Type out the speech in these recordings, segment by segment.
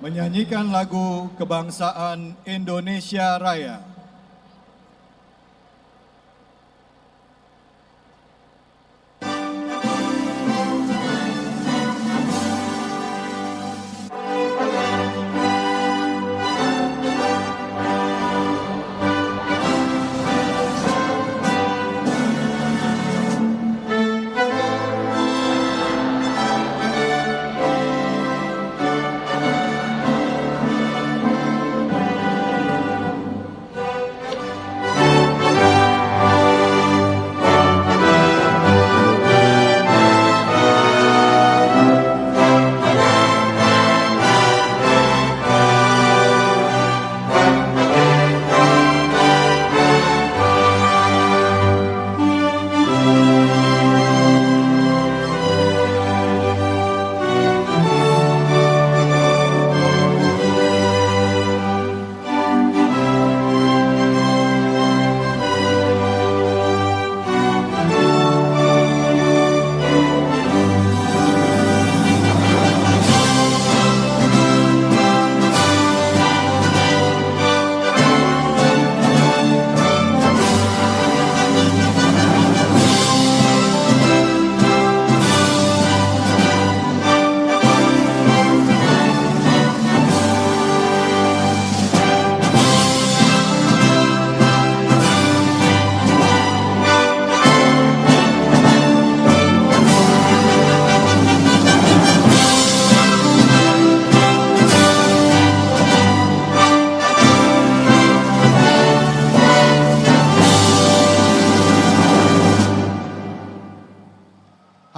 menyanyikan lagu kebangsaan Indonesia Raya.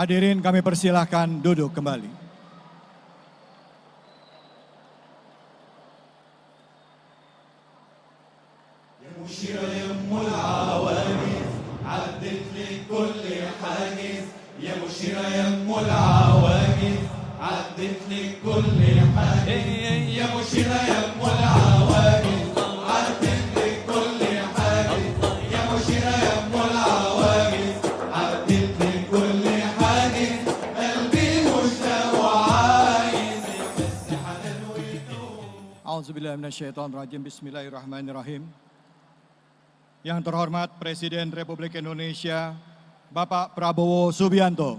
Hadirin, kami persilahkan duduk kembali. يا مشيرة يم العواجز عدت لكل حاجز، يا مشيرة يم العواجز عدت لكل حاجز، يا مشيرة يم العواجز عدت لكل حاجز، يا مشيرة يم العواجز عدت لكل حاجز، قلبي مشتاق وعايز بس حنان ويدوم. A'udzubillahi minasyaitonirrajim. Bismillahirrahmanirrahim. Yang terhormat Presiden Republik Indonesia, Bapak Prabowo Subianto.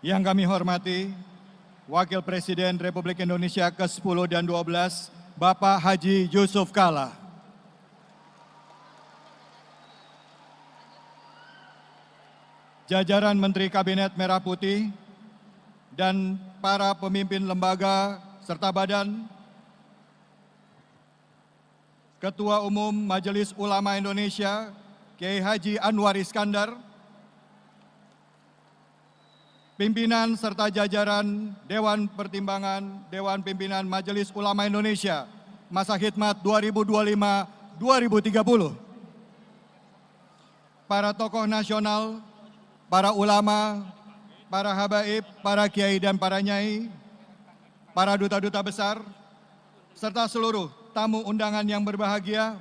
Yang kami hormati, Wakil Presiden Republik Indonesia ke-10 dan 12, Bapak Haji Yusuf Kalla. Jajaran Menteri Kabinet Merah Putih dan para pemimpin lembaga serta badan, Ketua Umum Majelis Ulama Indonesia, Kiai Haji Anwar Iskandar, pimpinan serta jajaran Dewan Pertimbangan Dewan Pimpinan Majelis Ulama Indonesia, masa khidmat 2025-2030, para tokoh nasional, para ulama, para habaib, para kiai dan para nyai, para duta-duta besar, serta seluruh tamu undangan yang berbahagia.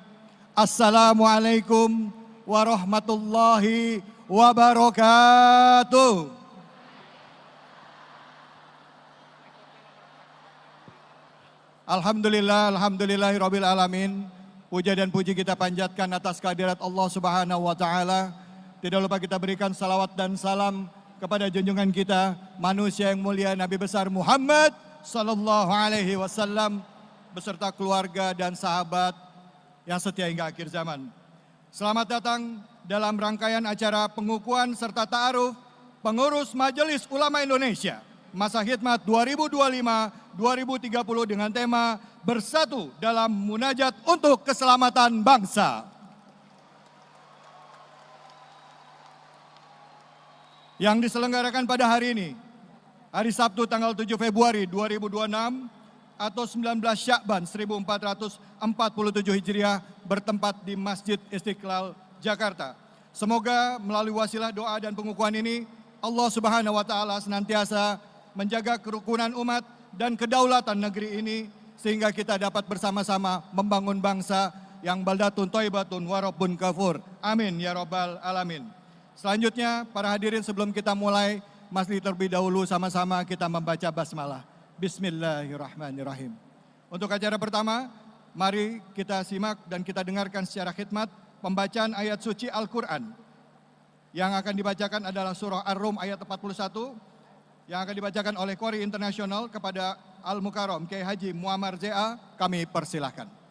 Assalamualaikum warahmatullahi wabarakatuh. Alhamdulillahirabbil alamin. Puja dan puji kita panjatkan atas kehadirat Allah Subhanahu wa taala. Tidak lupa kita berikan salawat dan salam kepada junjungan kita, manusia yang mulia Nabi besar Muhammad sallallahu alaihi wasallam beserta keluarga dan sahabat yang setia hingga akhir zaman. Selamat datang dalam rangkaian acara pengukuhan serta ta'aruf pengurus Majelis Ulama Indonesia masa khidmat 2025-2030 dengan tema Bersatu dalam Munajat untuk Keselamatan Bangsa. Yang diselenggarakan pada hari ini, hari Sabtu tanggal 7 Februari 2026 atau 19 Syakban 1447 Hijriah bertempat di Masjid Istiqlal, Jakarta. Semoga melalui wasilah doa dan pengukuhan ini, Allah Subhanahu wa taala senantiasa menjaga kerukunan umat dan kedaulatan negeri ini sehingga kita dapat bersama-sama membangun bangsa yang baldatun thayyibatun wa rabbun ghafur. Amin ya rabbal alamin. Selanjutnya para hadirin, sebelum kita mulai, mari terlebih dahulu sama-sama kita membaca basmalah. Bismillahirrahmanirrahim. Untuk acara pertama, mari kita simak dan kita dengarkan secara khidmat pembacaan ayat suci Al-Quran. Yang akan dibacakan adalah surah Ar-Rum ayat 41, yang akan dibacakan oleh Qori Internasional kepada Al-Mukarram Kiai Haji Muammar ZA. Kami persilahkan.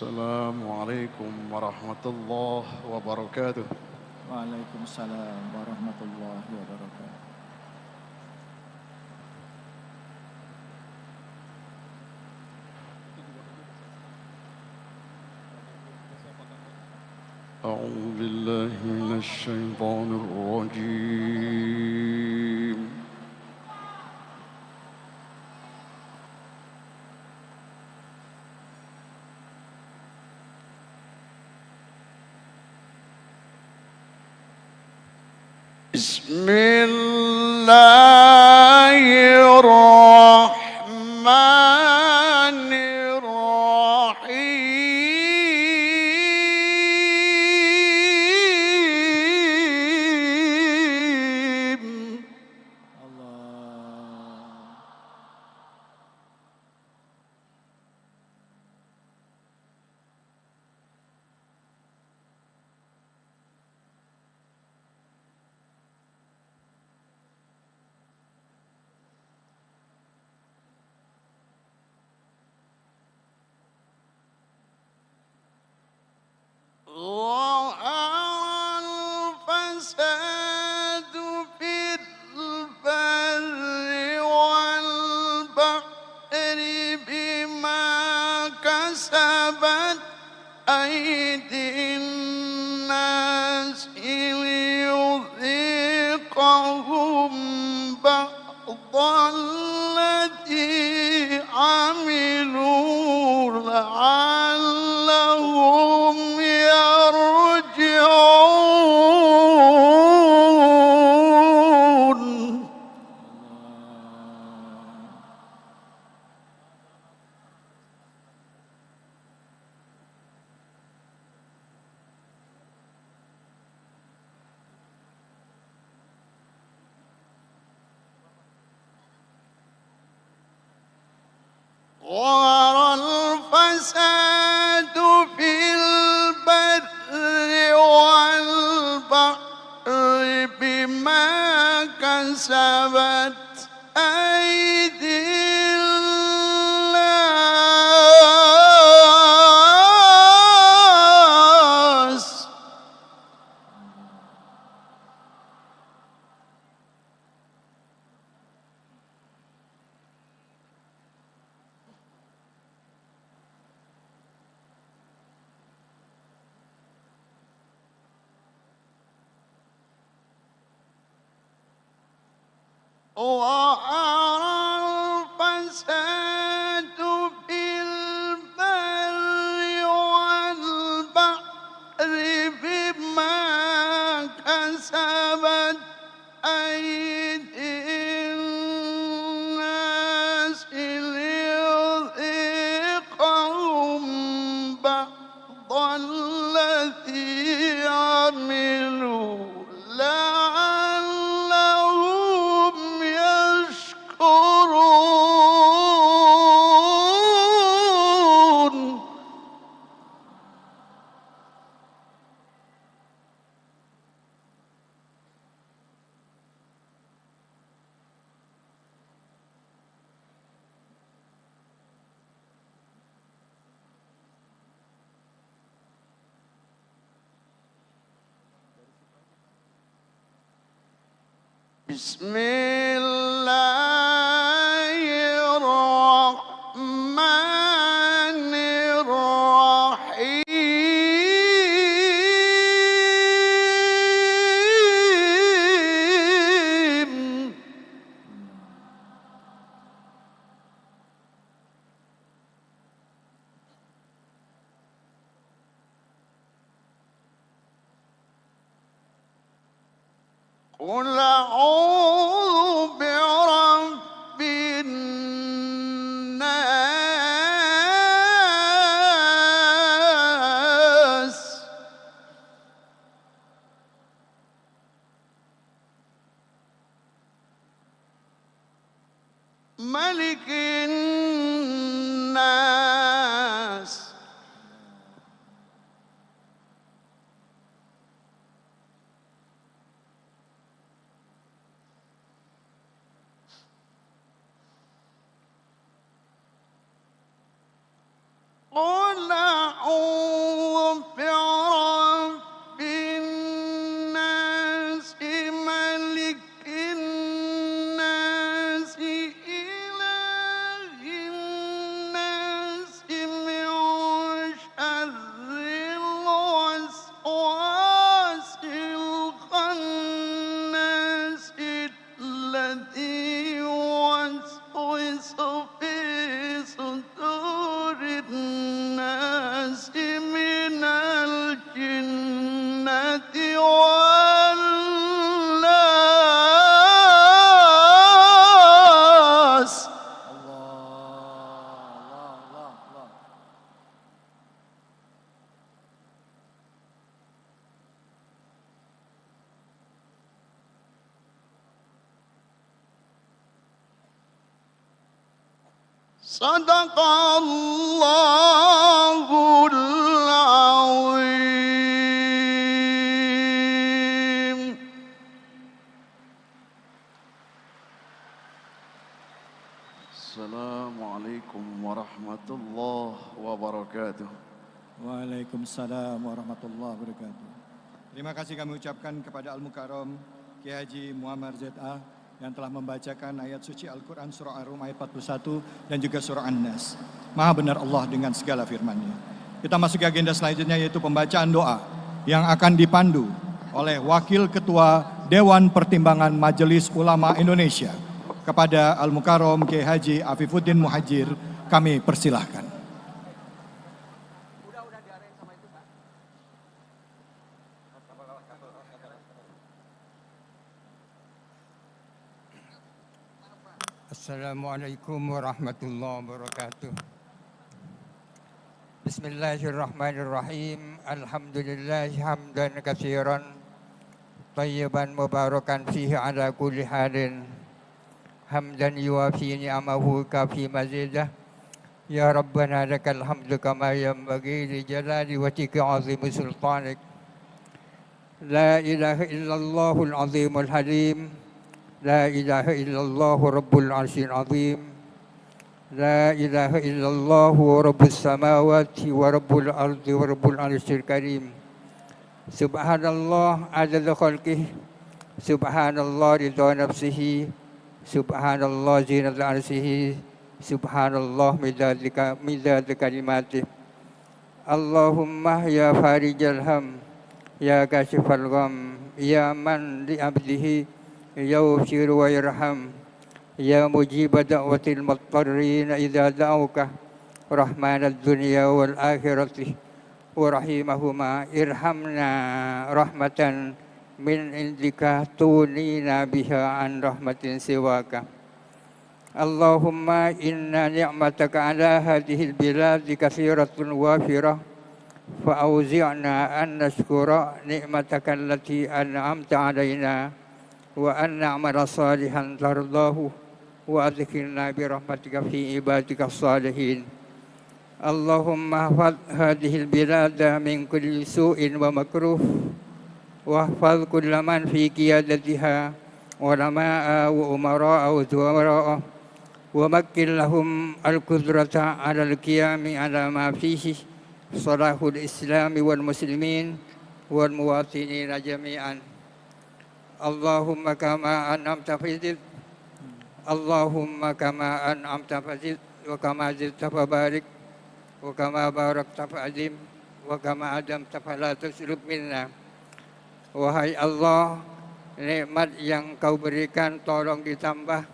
Assalamualaikum warahmatullahi wabarakatuh. Waalaikumsalam warahmatullahi wabarakatuh. أعوذ بالله من الشيطان الرجيم. بسم الله الرحمن الرحيم. Allah. ظهر الفساد في البر والبحر بما كسبت أيدي الناس ليذيقهم بعض الذي عملوا لعلهم يرجعون. ظهر الفساد في البر والبحر بما كسبت أيدي الناس. ظهر الفساد في البر والبحر بما كسبت أيدي بسم الله الرحمن الرحيم قل أعوذ برب الناس ملك الناس قل أعوذ برب الناس ملك الناس إله الناس من شر الوسواس الخناس الذي يوسوس في صدور الناس من الجنة والناس Allah. صدق الله العظيم السلام عليكم ورحمة الله وبركاته. Waalaikumsalam warahmatullahi wabarakatuh. Terima kasih kami ucapkan kepada Al-Mukarram Kiai Haji Muammar ZA yang telah membacakan ayat suci Al-Quran surah Ar-Rum ayat 41 dan juga surah An-Nas. Maha benar Allah dengan segala firman-Nya. Kita masuk ke agenda selanjutnya yaitu pembacaan doa yang akan dipandu oleh Wakil Ketua Dewan Pertimbangan Majelis Ulama Indonesia. Kepada Al-Mukarram Kiai Haji Afifuddin Muhajir kami persilahkan. Assalamualaikum warahmatullahi wabarakatuh. Bismillahirrahmanirrahim. Alhamdulillah hamdan katsiran tayyiban mubarakan fihi ala kulli halin. Hamdan yuwafi ni'amahu kafi mazidah. Ya Rabbana lakal hamdu kama yanbaghi li jalali wajhika azimi sultanik. La ilaha illallahul azimul halim. لا إله إلا الله رب العرش العظيم لا إله إلا الله رب السماوات ورب الأرض ورب العرش الكريم سبحان الله عدد خلقه سبحان الله رضا نفسه سبحان الله زينة عرشه سبحان الله مداد كلماته اللهم يا فارج الهم يا كاشف الغم يا من لعبده يغفر ويرحم يا مجيب دعوة المضطرين إذا دعوك رحمن الدنيا والآخرة ورحيمهما ارحمنا رحمة من عندك تغنينا بها عن رحمة سواك اللهم إن نعمتك على هذه البلاد كثيرة وافرة فأوزعنا أن نشكر نعمتك التي أنعمت علينا وأن نعمل صالحا ترضاه وأدخلنا برحمتك في عبادك الصالحين اللهم احفظ هذه البلاد من كل سوء ومكروه واحفظ كل من في قيادتها علماء وأمراء وزمراء ومكن لهم القدرة على القيام على ما فيه صلاح الإسلام والمسلمين والمواطنين جميعا Allahumma kama an'amta fazid, Allahumma kama an'amta fazid, wa kama zidta fabarik, wa kama barakta fa'azim, wa kama adamta fala tuslub minna. Wahai Allah, nikmat yang Kau berikan tolong ditambah,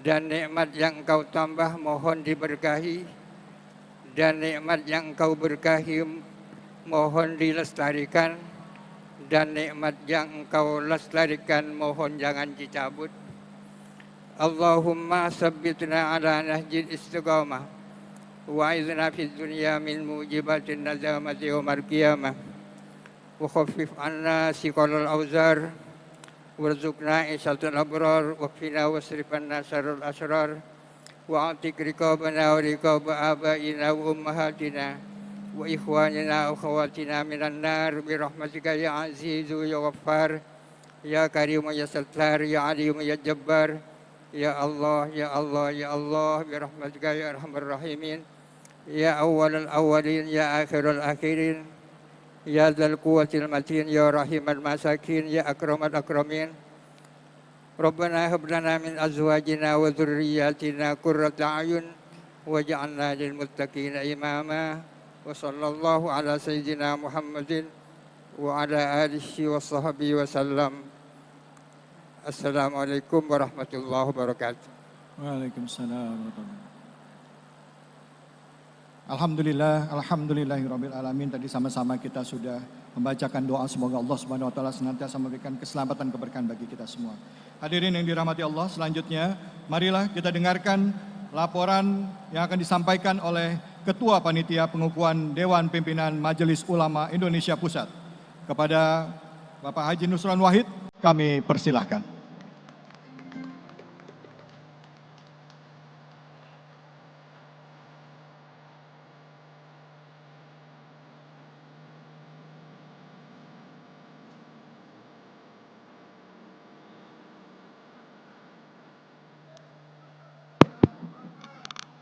dan nikmat yang Kau tambah mohon diberkahi, dan nikmat yang Kau berkahi mohon dilestarikan, dan nikmat yang Engkau lestarikan mohon jangan dicabut. Allahumma sabbitna ala nahjil istiqamah, wa'izna fid dunya min mujibatin nazamati yawmal qiyamah, wa khaffif anna siqalal awzar, warzuqna isatul abrar, wa qina wasrif anna syarrul asrar, wa atik riqabana wa riqaba abaina wa ummahatina wa ikhwanina wa khawatina minan nar bi rahmatika ya azizu ya ghaffar ya karim ya sattar ya alim ya jabbar ya Allah ya Allah ya Allah bi rahmatika ya arhamar rahimin ya awwalal awwalin ya akhirul akhirin ya dzal quwwatil matin ya rahimal masakin ya akramal akramin. Rabbana hab lana min azwajina wa dhurriyyatina qurrata a'yun waj'alna lil muttaqina imama. Wa sallallahu ala sayyidina Muhammadin wa ala alihi wa sahbihi wa sallam. Assalamualaikum warahmatullahi wabarakatuh. Waalaikumsalam warahmatullahi. Alhamdulillahirabbil alamin. Tadi sama-sama kita sudah membacakan doa semoga Allah Subhanahu wa taala senantiasa memberikan keselamatan keberkahan bagi kita semua. Hadirin yang dirahmati Allah, selanjutnya marilah kita dengarkan laporan yang akan disampaikan oleh Ketua Panitia Pengukuhan Dewan Pimpinan Majelis Ulama Indonesia Pusat. Kepada Bapak Haji Nusron Wahid, kami persilahkan.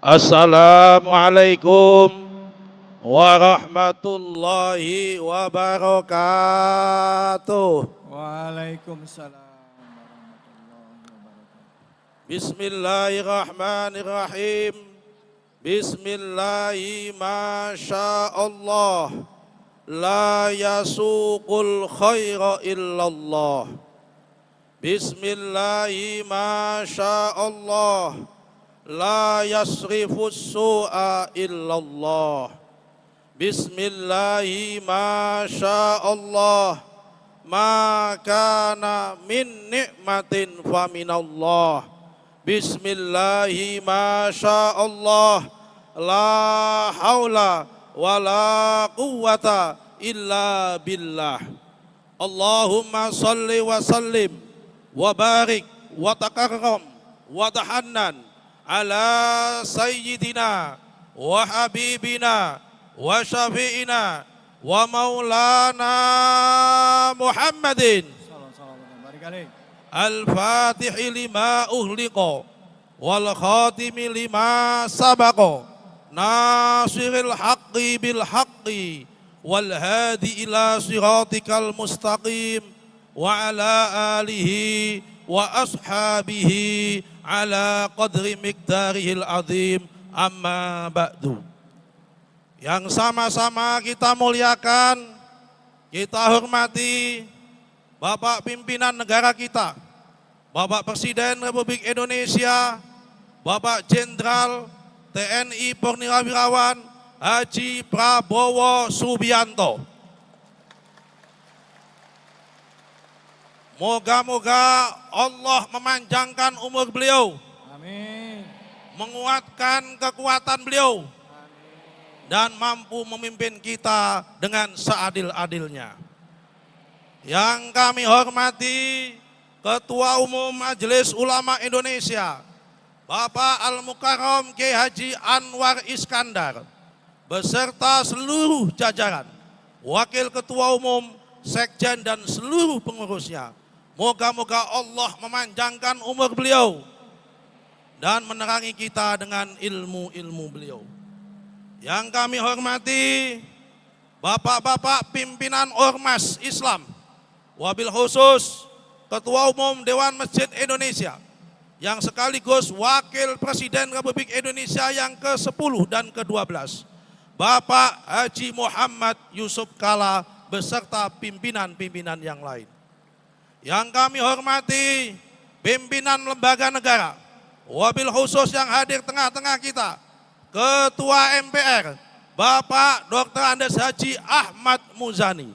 Assalamualaikum warahmatullahi wabarakatuh. Waalaikumsalam warahmatullahi wabarakatuh. Bismillahirrahmanirrahim. Bismillahi masyaallah. La yasuqul khaira illallah. Bismillahi masyaallah. La yasrifus su'a illallah. Bismillahi masyaallah. Ma kana min ni'matin fa minallah. Bismillahi masyaallah. La haula wa la quwwata illa billah. Allahumma salli wa sallim wa barik wa takarram wa tahannan ala sayyidina wa habibina wa syafi'ina wa maulana Muhammadin al-fatihi lima uhliqa wal khatimi lima sabaqa nasiril haqqi bil haqqi wal hadi ila siratikal mustaqim wa ala alihi wa ashabihi ala qadri miqdarihil azim, amma ba'du. Yang sama-sama kita muliakan, kita hormati Bapak Pimpinan Negara kita, Bapak Presiden Republik Indonesia, Bapak Jenderal TNI Purnawirawan Haji Prabowo Subianto. Moga-moga Allah memanjangkan umur beliau, Amin. menguatkan kekuatan beliau, dan mampu memimpin kita dengan seadil-adilnya. Yang kami hormati Ketua Umum Majelis Ulama Indonesia, Bapak Al-Mukarram Kiai Haji Anwar Iskandar, beserta seluruh jajaran, Wakil Ketua Umum, Sekjen, dan seluruh pengurusnya. Moga-moga Allah memanjangkan umur beliau dan menerangi kita dengan ilmu-ilmu beliau. Yang kami hormati Bapak-bapak pimpinan Ormas Islam, wabil khusus Ketua Umum Dewan Masjid Indonesia, yang sekaligus Wakil Presiden Republik Indonesia yang ke-10 dan ke-12, Bapak Haji Muhammad Yusuf Kalla beserta pimpinan-pimpinan yang lain. Yang kami hormati pimpinan lembaga negara, wabil khusus yang hadir tengah-tengah kita, Ketua MPR, Bapak Dr. Andes Haji Ahmad Muzani.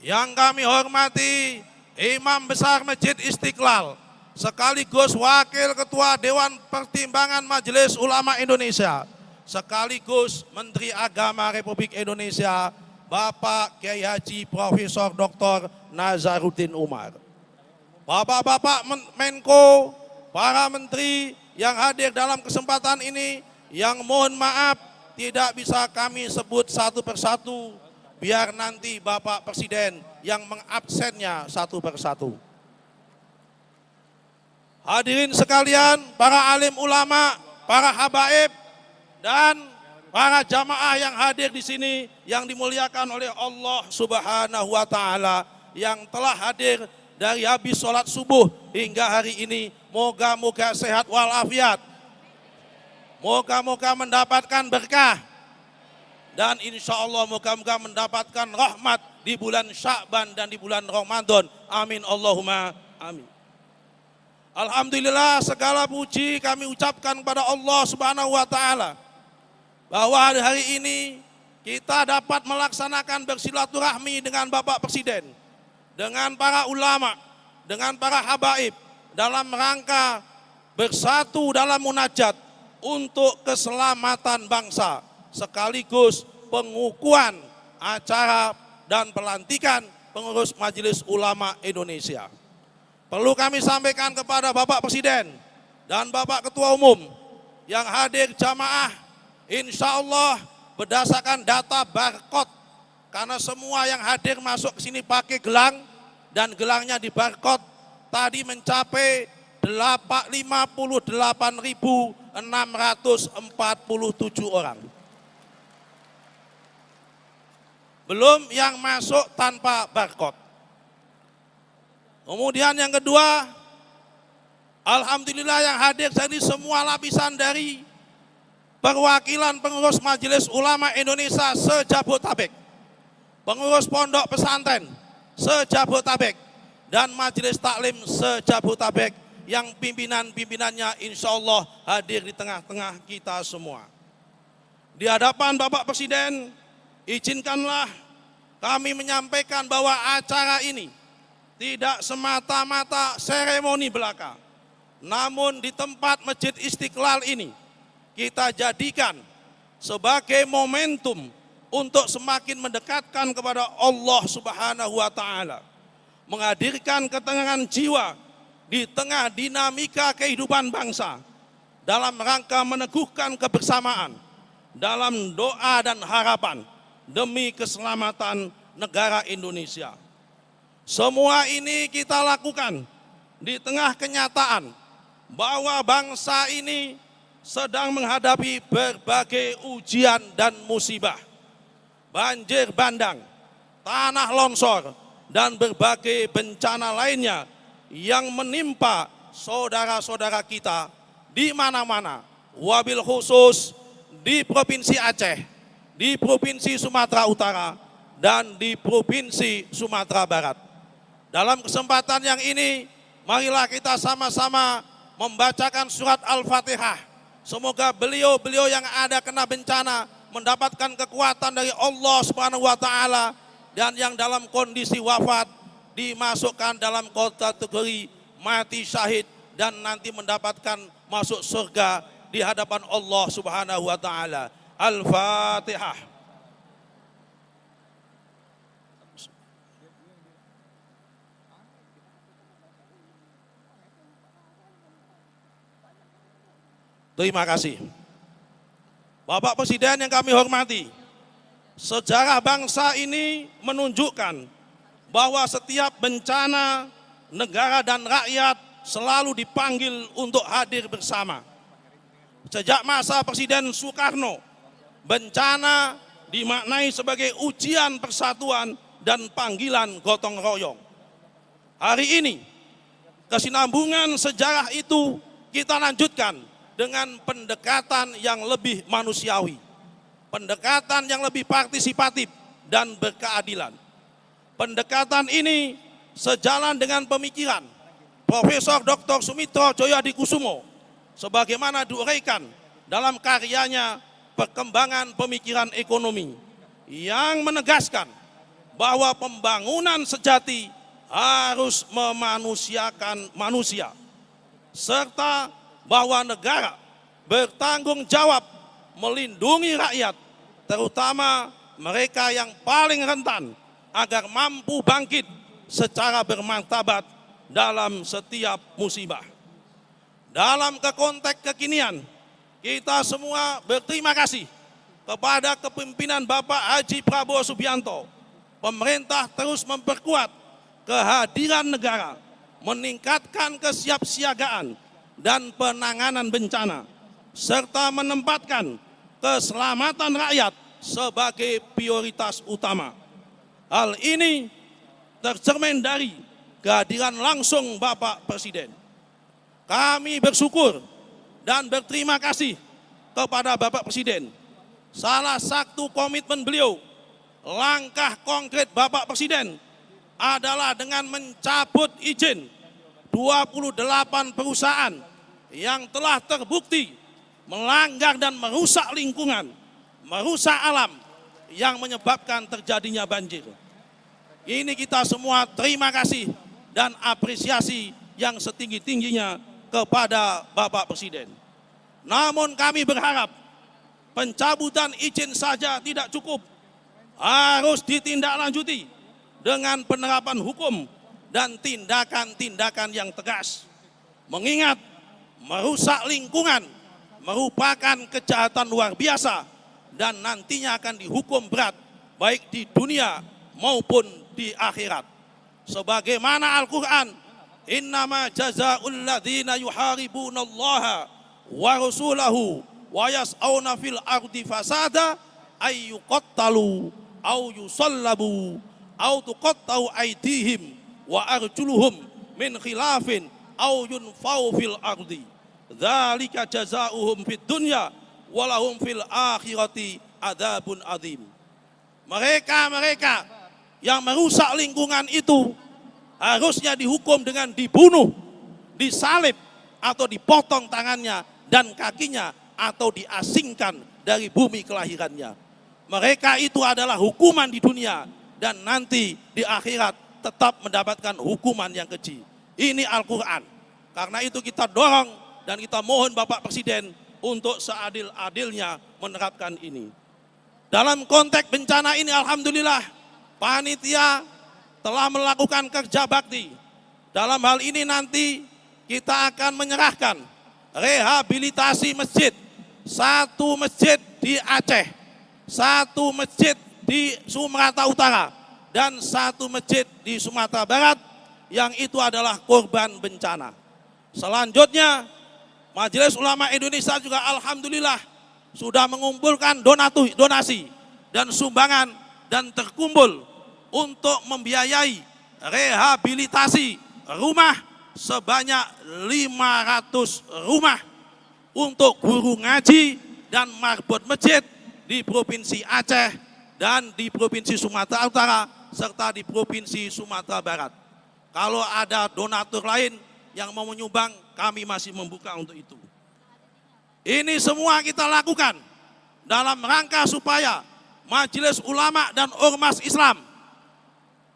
Yang kami hormati Imam Besar Masjid Istiqlal, sekaligus Wakil Ketua Dewan Pertimbangan Majelis Ulama Indonesia, sekaligus Menteri Agama Republik Indonesia, Bapak Kiai Haji Profesor Dr. Nazaruddin Umar. Bapak-bapak Menko, para menteri yang hadir dalam kesempatan ini, yang mohon maaf tidak bisa kami sebut satu persatu, biar nanti Bapak Presiden yang mengabsennya satu persatu. Hadirin sekalian, para alim ulama, para habaib, dan para jamaah yang hadir di sini yang dimuliakan oleh Allah Subhanahu wa Ta'ala, yang telah hadir dari habis sholat subuh hingga hari ini, moga-moga sehat walafiat, moga-moga mendapatkan berkah, dan insya Allah moga-moga mendapatkan rahmat di bulan Sya'ban dan di bulan Ramadan. Amin Allahumma amin. Alhamdulillah, segala puji kami ucapkan kepada Allah Subhanahu wa Ta'ala, bahwa hari ini kita dapat melaksanakan bersilaturahmi dengan Bapak Presiden, dengan para ulama, dengan para habaib, dalam rangka bersatu dalam munajat untuk keselamatan bangsa, sekaligus pengukuhan acara dan pelantikan pengurus Majelis Ulama Indonesia. Perlu kami sampaikan kepada Bapak Presiden dan Bapak Ketua Umum yang hadir jamaah, insya Allah berdasarkan data barcode, karena semua yang hadir masuk ke sini pakai gelang dan gelangnya di barcode, tadi mencapai 58.647 orang. Belum yang masuk tanpa barcode. Kemudian yang kedua, alhamdulillah yang hadir jadi semua lapisan dari perwakilan pengurus Majelis Ulama Indonesia se-Jabotabek, pengurus pondok pesantren se-Jabotabek, dan Majelis Taklim se-Jabotabek, yang pimpinan-pimpinannya insya Allah hadir di tengah-tengah kita semua. Di hadapan Bapak Presiden, izinkanlah kami menyampaikan bahwa acara ini tidak semata-mata seremoni belaka, namun di tempat Masjid Istiqlal ini kita jadikan sebagai momentum untuk semakin mendekatkan kepada Allah Subhanahu wa Ta'ala, menghadirkan ketenangan jiwa di tengah dinamika kehidupan bangsa, dalam rangka meneguhkan kebersamaan dalam doa dan harapan demi keselamatan negara Indonesia. Semua ini kita lakukan di tengah kenyataan bahwa bangsa ini sedang menghadapi berbagai ujian dan musibah, banjir bandang, tanah longsor, dan berbagai bencana lainnya yang menimpa saudara-saudara kita di mana-mana, wabil khusus di Provinsi Aceh, di Provinsi Sumatera Utara, dan di Provinsi Sumatera Barat. Dalam kesempatan yang ini, marilah kita sama-sama membacakan surat Al-Fatihah. Semoga beliau-beliau yang ada kena bencana mendapatkan kekuatan dari Allah Subhanahu wa Ta'ala, dan yang dalam kondisi wafat dimasukkan dalam kategori mati syahid dan nanti mendapatkan masuk surga di hadapan Allah Subhanahu wa Ta'ala. Al-Fatihah. Terima kasih. Bapak Presiden yang kami hormati, sejarah bangsa ini menunjukkan bahwa setiap bencana, negara dan rakyat selalu dipanggil untuk hadir bersama. Sejak masa Presiden Soekarno, bencana dimaknai sebagai ujian persatuan dan panggilan gotong royong. Hari ini kesinambungan sejarah itu kita lanjutkan dengan pendekatan yang lebih manusiawi, pendekatan yang lebih partisipatif dan berkeadilan. Pendekatan ini sejalan dengan pemikiran Profesor Dr. Sumitro Djoyadikusumo sebagaimana diuraikan dalam karyanya Perkembangan Pemikiran Ekonomi yang menegaskan bahwa pembangunan sejati harus memanusiakan manusia serta bahwa negara bertanggung jawab melindungi rakyat, terutama mereka yang paling rentan agar mampu bangkit secara bermartabat dalam setiap musibah. Dalam konteks kekinian, kita semua berterima kasih kepada kepemimpinan Bapak Haji Prabowo Subianto. Pemerintah terus memperkuat kehadiran negara, meningkatkan kesiapsiagaan dan penanganan bencana, serta menempatkan keselamatan rakyat sebagai prioritas utama. Hal ini tercermin dari kehadiran langsung Bapak Presiden. Kami bersyukur dan berterima kasih kepada Bapak Presiden. Salah satu komitmen beliau, langkah konkret Bapak Presiden adalah dengan mencabut izin 28 perusahaan yang telah terbukti melanggar dan merusak lingkungan, merusak alam yang menyebabkan terjadinya banjir. Ini kita semua terima kasih dan apresiasi yang setinggi-tingginya kepada Bapak Presiden. Namun kami berharap pencabutan izin saja tidak cukup, harus ditindaklanjuti dengan penerapan hukum dan tindakan-tindakan yang tegas. Mengingat merusak lingkungan merupakan kejahatan luar biasa dan nantinya akan dihukum berat baik di dunia maupun di akhirat. Sebagaimana Al-Quran, innama jazaa'ul ladzina yuharibunallaha wa rasulahu wa yas'auna fil ardi fasada ay yuqattalu aw yusallabu aw tuqattau aydihim wa arjuluhum min khilafin aw yunfau fil ardi dzalika jazaa'uhum fid dunya wa lahum fil akhirati adzabun adzim. Mereka yang merusak lingkungan itu harusnya dihukum dengan dibunuh, disalib, atau dipotong tangannya dan kakinya, atau diasingkan dari bumi kelahirannya. Mereka itu adalah hukuman di dunia dan nanti di akhirat tetap mendapatkan hukuman yang keji. Ini Al-Quran. Karena itu kita dorong dan kita mohon Bapak Presiden untuk seadil-adilnya menerapkan ini. Dalam konteks bencana ini alhamdulillah panitia telah melakukan kerja bakti. Dalam hal ini nanti kita akan menyerahkan rehabilitasi masjid. Satu masjid di Aceh, satu masjid di Sumatera Utara, dan satu masjid di Sumatera Barat yang itu adalah korban bencana. Selanjutnya, Majelis Ulama Indonesia juga alhamdulillah sudah mengumpulkan donasi dan sumbangan dan terkumpul untuk membiayai rehabilitasi rumah sebanyak 500 rumah untuk guru ngaji dan marbot masjid di Provinsi Aceh dan di Provinsi Sumatera Utara serta di Provinsi Sumatera Barat. Kalau ada donatur lain yang mau menyumbang, kami masih membuka untuk itu. Ini semua kita lakukan dalam rangka supaya Majelis Ulama dan Ormas Islam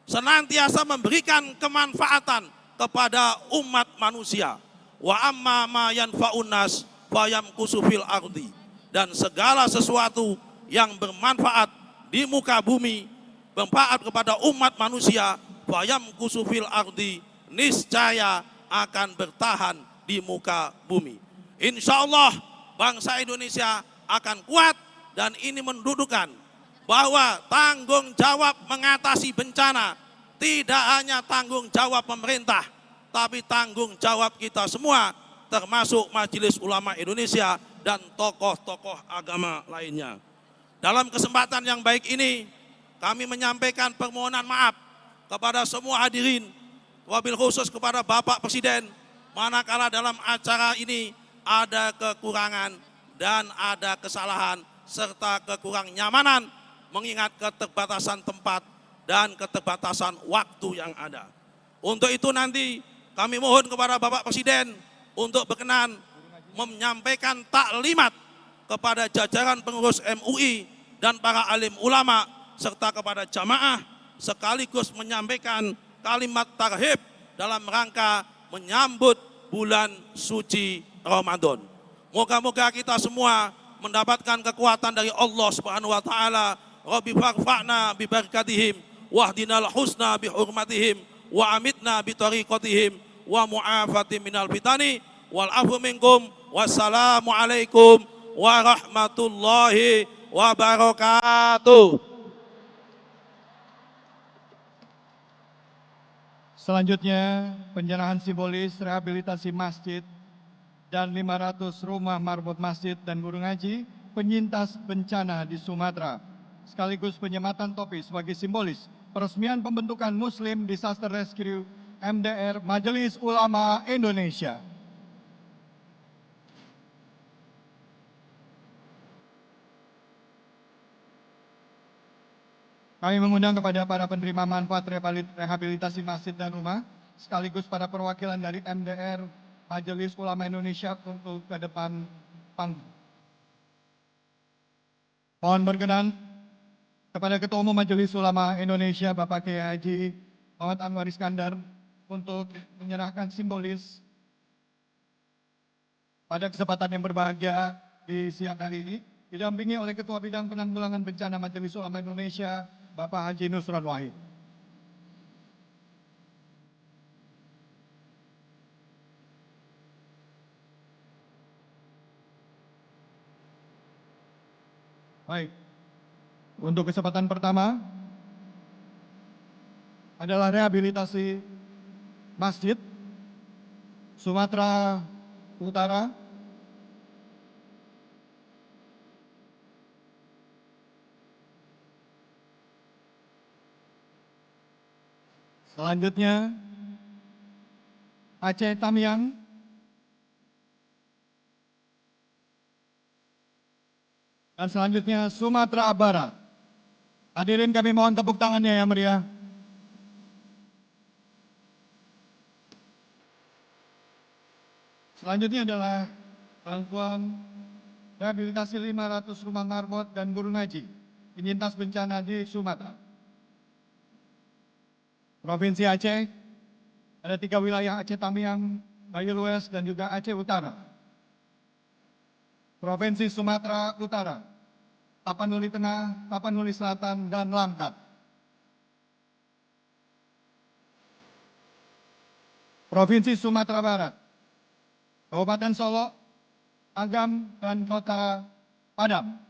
senantiasa memberikan kemanfaatan kepada umat manusia. Wa amma ma yanfa'un nas fayamkusu fil ardi. Dan segala sesuatu yang bermanfaat di muka bumi, bermanfaat kepada umat manusia, fayamkusu fil ardi, niscaya akan bertahan di muka bumi. Insya Allah bangsa Indonesia akan kuat dan ini mendudukan bahwa tanggung jawab mengatasi bencana tidak hanya tanggung jawab pemerintah, tapi tanggung jawab kita semua, termasuk Majelis Ulama Indonesia dan tokoh-tokoh agama lainnya. Dalam kesempatan yang baik ini, kami menyampaikan permohonan maaf kepada semua hadirin, wabil khusus kepada Bapak Presiden, manakala dalam acara ini ada kekurangan dan ada kesalahan serta kekurang nyamanan mengingat keterbatasan tempat dan keterbatasan waktu yang ada. Untuk itu nanti kami mohon kepada Bapak Presiden untuk berkenan menyampaikan taklimat kepada jajaran pengurus MUI dan para alim ulama serta kepada jamaah sekaligus menyampaikan kalimat tarhib dalam rangka menyambut bulan suci Ramadan. Moga-moga kita semua mendapatkan kekuatan dari Allah Subhanahu wa taala. Rabbi farfa'na bi barakatihim wahdinal husna bi hurmatihim wa amitna bi tariqatihim wa mu'afati minal fitani wal afu minkum. Wassalamu alaikum warahmatullahi wabarakatuh. Selanjutnya, penyerahan simbolis rehabilitasi masjid dan 500 rumah marbot masjid dan guru ngaji penyintas bencana di Sumatera, sekaligus penyematan topi sebagai simbolis peresmian pembentukan Muslim Disaster Rescue MDR Majelis Ulama Indonesia. Kami mengundang kepada para penerima manfaat rehabilitasi masjid dan rumah, sekaligus para perwakilan dari MDR Majelis Ulama Indonesia untuk ke depan panggung. Mohon berkenan kepada Ketua Umum Majelis Ulama Indonesia Bapak Kiai Haji Muhammad Anwar Iskandar untuk menyerahkan simbolis pada kesempatan yang berbahagia di siang hari ini, didampingi oleh Ketua Bidang Penanggulangan Bencana Majelis Ulama Indonesia Bapak Haji Nusron Wahid. Baik, untuk kesempatan pertama adalah rehabilitasi masjid Sumatera Utara. Selanjutnya Aceh Tamiang. Dan selanjutnya Sumatera Barat. Hadirin kami mohon tepuk tangannya yang meriah. Selanjutnya adalah bantuan rehabilitasi 500 rumah marbot dan guru ngaji penyintas bencana di Sumatera. Provinsi Aceh, ada 3 wilayah Aceh Tamiang, Bayu Lues, dan juga Aceh Utara. Provinsi Sumatera Utara, Tapanuli Tengah, Tapanuli Selatan, dan Langkat. Provinsi Sumatera Barat, Kabupaten Solok, Agam, dan Kota Padang.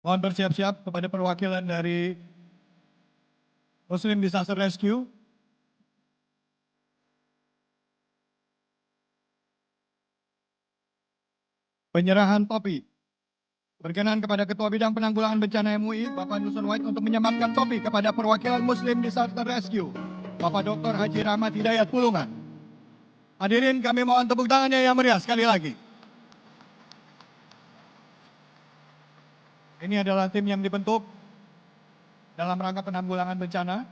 Mohon bersiap-siap kepada perwakilan dari Muslim Disaster Rescue. Penyerahan topi. Berkenan kepada Ketua Bidang Penanggulangan Bencana MUI, Bapak Nusron Wahid, untuk menyematkan topi kepada perwakilan Muslim Disaster Rescue, Bapak Dr. Haji Rahmat Hidayat Pulungan. Hadirin kami mohon tepuk tangannya yang meriah sekali lagi. Ini adalah tim yang dibentuk dalam rangka penanggulangan bencana,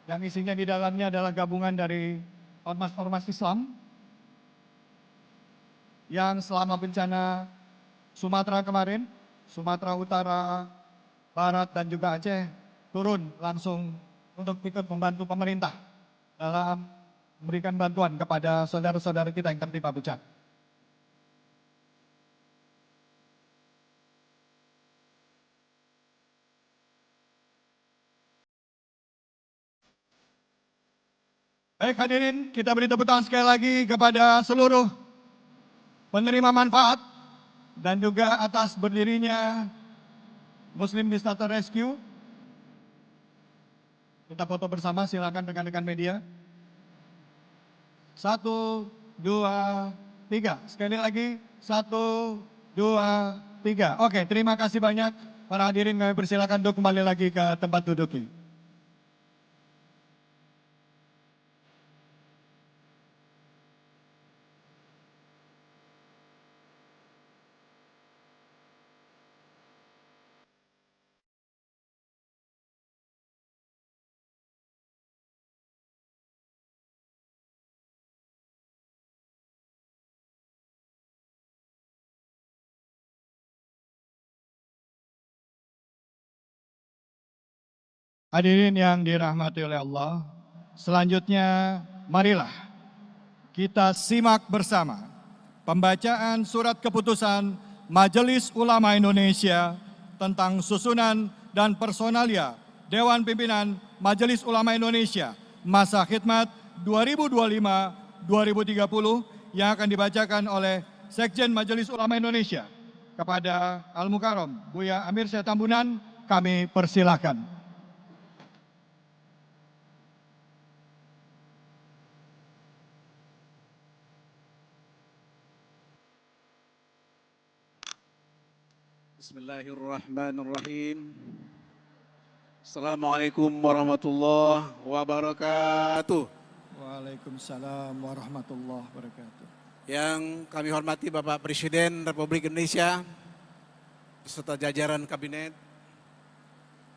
yang isinya di dalamnya adalah gabungan dari ormas-ormas Islam yang selama bencana Sumatera kemarin, Sumatera Utara, Barat, dan juga Aceh turun langsung untuk ikut membantu pemerintah dalam memberikan bantuan kepada saudara-saudara kita yang tertimpa bencana. Baik hadirin, kita beri tepuk tangan sekali lagi kepada seluruh penerima manfaat dan juga atas berdirinya Muslim Disaster Rescue. Kita foto bersama, silakan rekan-rekan media. 1, 2, 3. Sekali lagi, 1, 2, 3. Oke, terima kasih banyak. Para hadirin kami persilakan untuk kembali lagi ke tempat duduknya. Hadirin yang dirahmati oleh Allah, selanjutnya marilah kita simak bersama pembacaan surat keputusan Majelis Ulama Indonesia tentang susunan dan personalia Dewan Pimpinan Majelis Ulama Indonesia masa khidmat 2025-2030 yang akan dibacakan oleh Sekjen Majelis Ulama Indonesia. Kepada Al-Mukarram Buya Amir Syed Tambunan, kami persilahkan. Bismillahirrahmanirrahim. Assalamualaikum warahmatullahi wabarakatuh. Waalaikumsalam warahmatullahi wabarakatuh. Yang kami hormati Bapak Presiden Republik Indonesia beserta jajaran kabinet,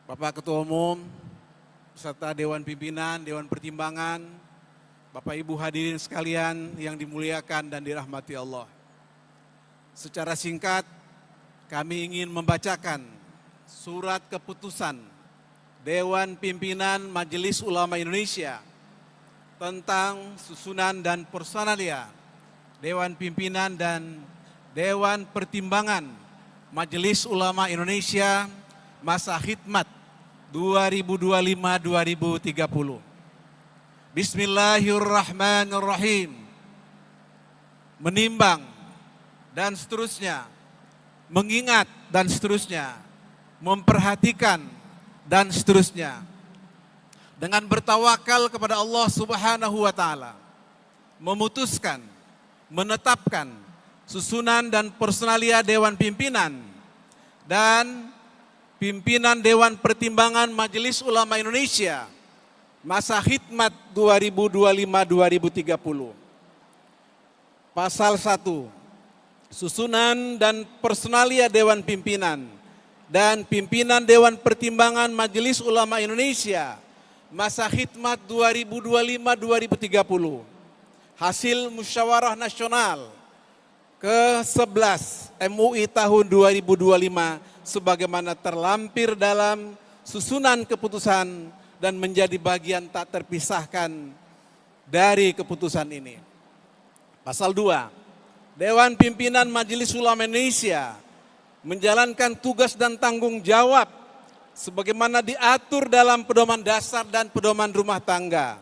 Bapak Ketua Umum, beserta Dewan Pimpinan, Dewan Pertimbangan, Bapak Ibu hadirin sekalian yang dimuliakan dan dirahmati Allah. Secara singkat, kami ingin membacakan surat keputusan Dewan Pimpinan Majelis Ulama Indonesia tentang susunan dan personalia Dewan Pimpinan dan Dewan Pertimbangan Majelis Ulama Indonesia masa khidmat 2025-2030. Bismillahirrahmanirrahim. Menimbang dan seterusnya, mengingat dan seterusnya, memperhatikan dan seterusnya. Dengan bertawakal kepada Allah Subhanahu wa taala, memutuskan, menetapkan susunan dan personalia Dewan Pimpinan dan Pimpinan Dewan Pertimbangan Majelis Ulama Indonesia masa khidmat 2025-2030. Pasal 1. Susunan dan personalia Dewan Pimpinan dan Pimpinan Dewan Pertimbangan Majelis Ulama Indonesia masa khidmat 2025-2030. Hasil Musyawarah Nasional ke-11 MUI tahun 2025 sebagaimana terlampir dalam susunan keputusan dan menjadi bagian tak terpisahkan dari keputusan ini. Pasal 2. Dewan Pimpinan Majelis Ulama Indonesia menjalankan tugas dan tanggung jawab sebagaimana diatur dalam pedoman dasar dan pedoman rumah tangga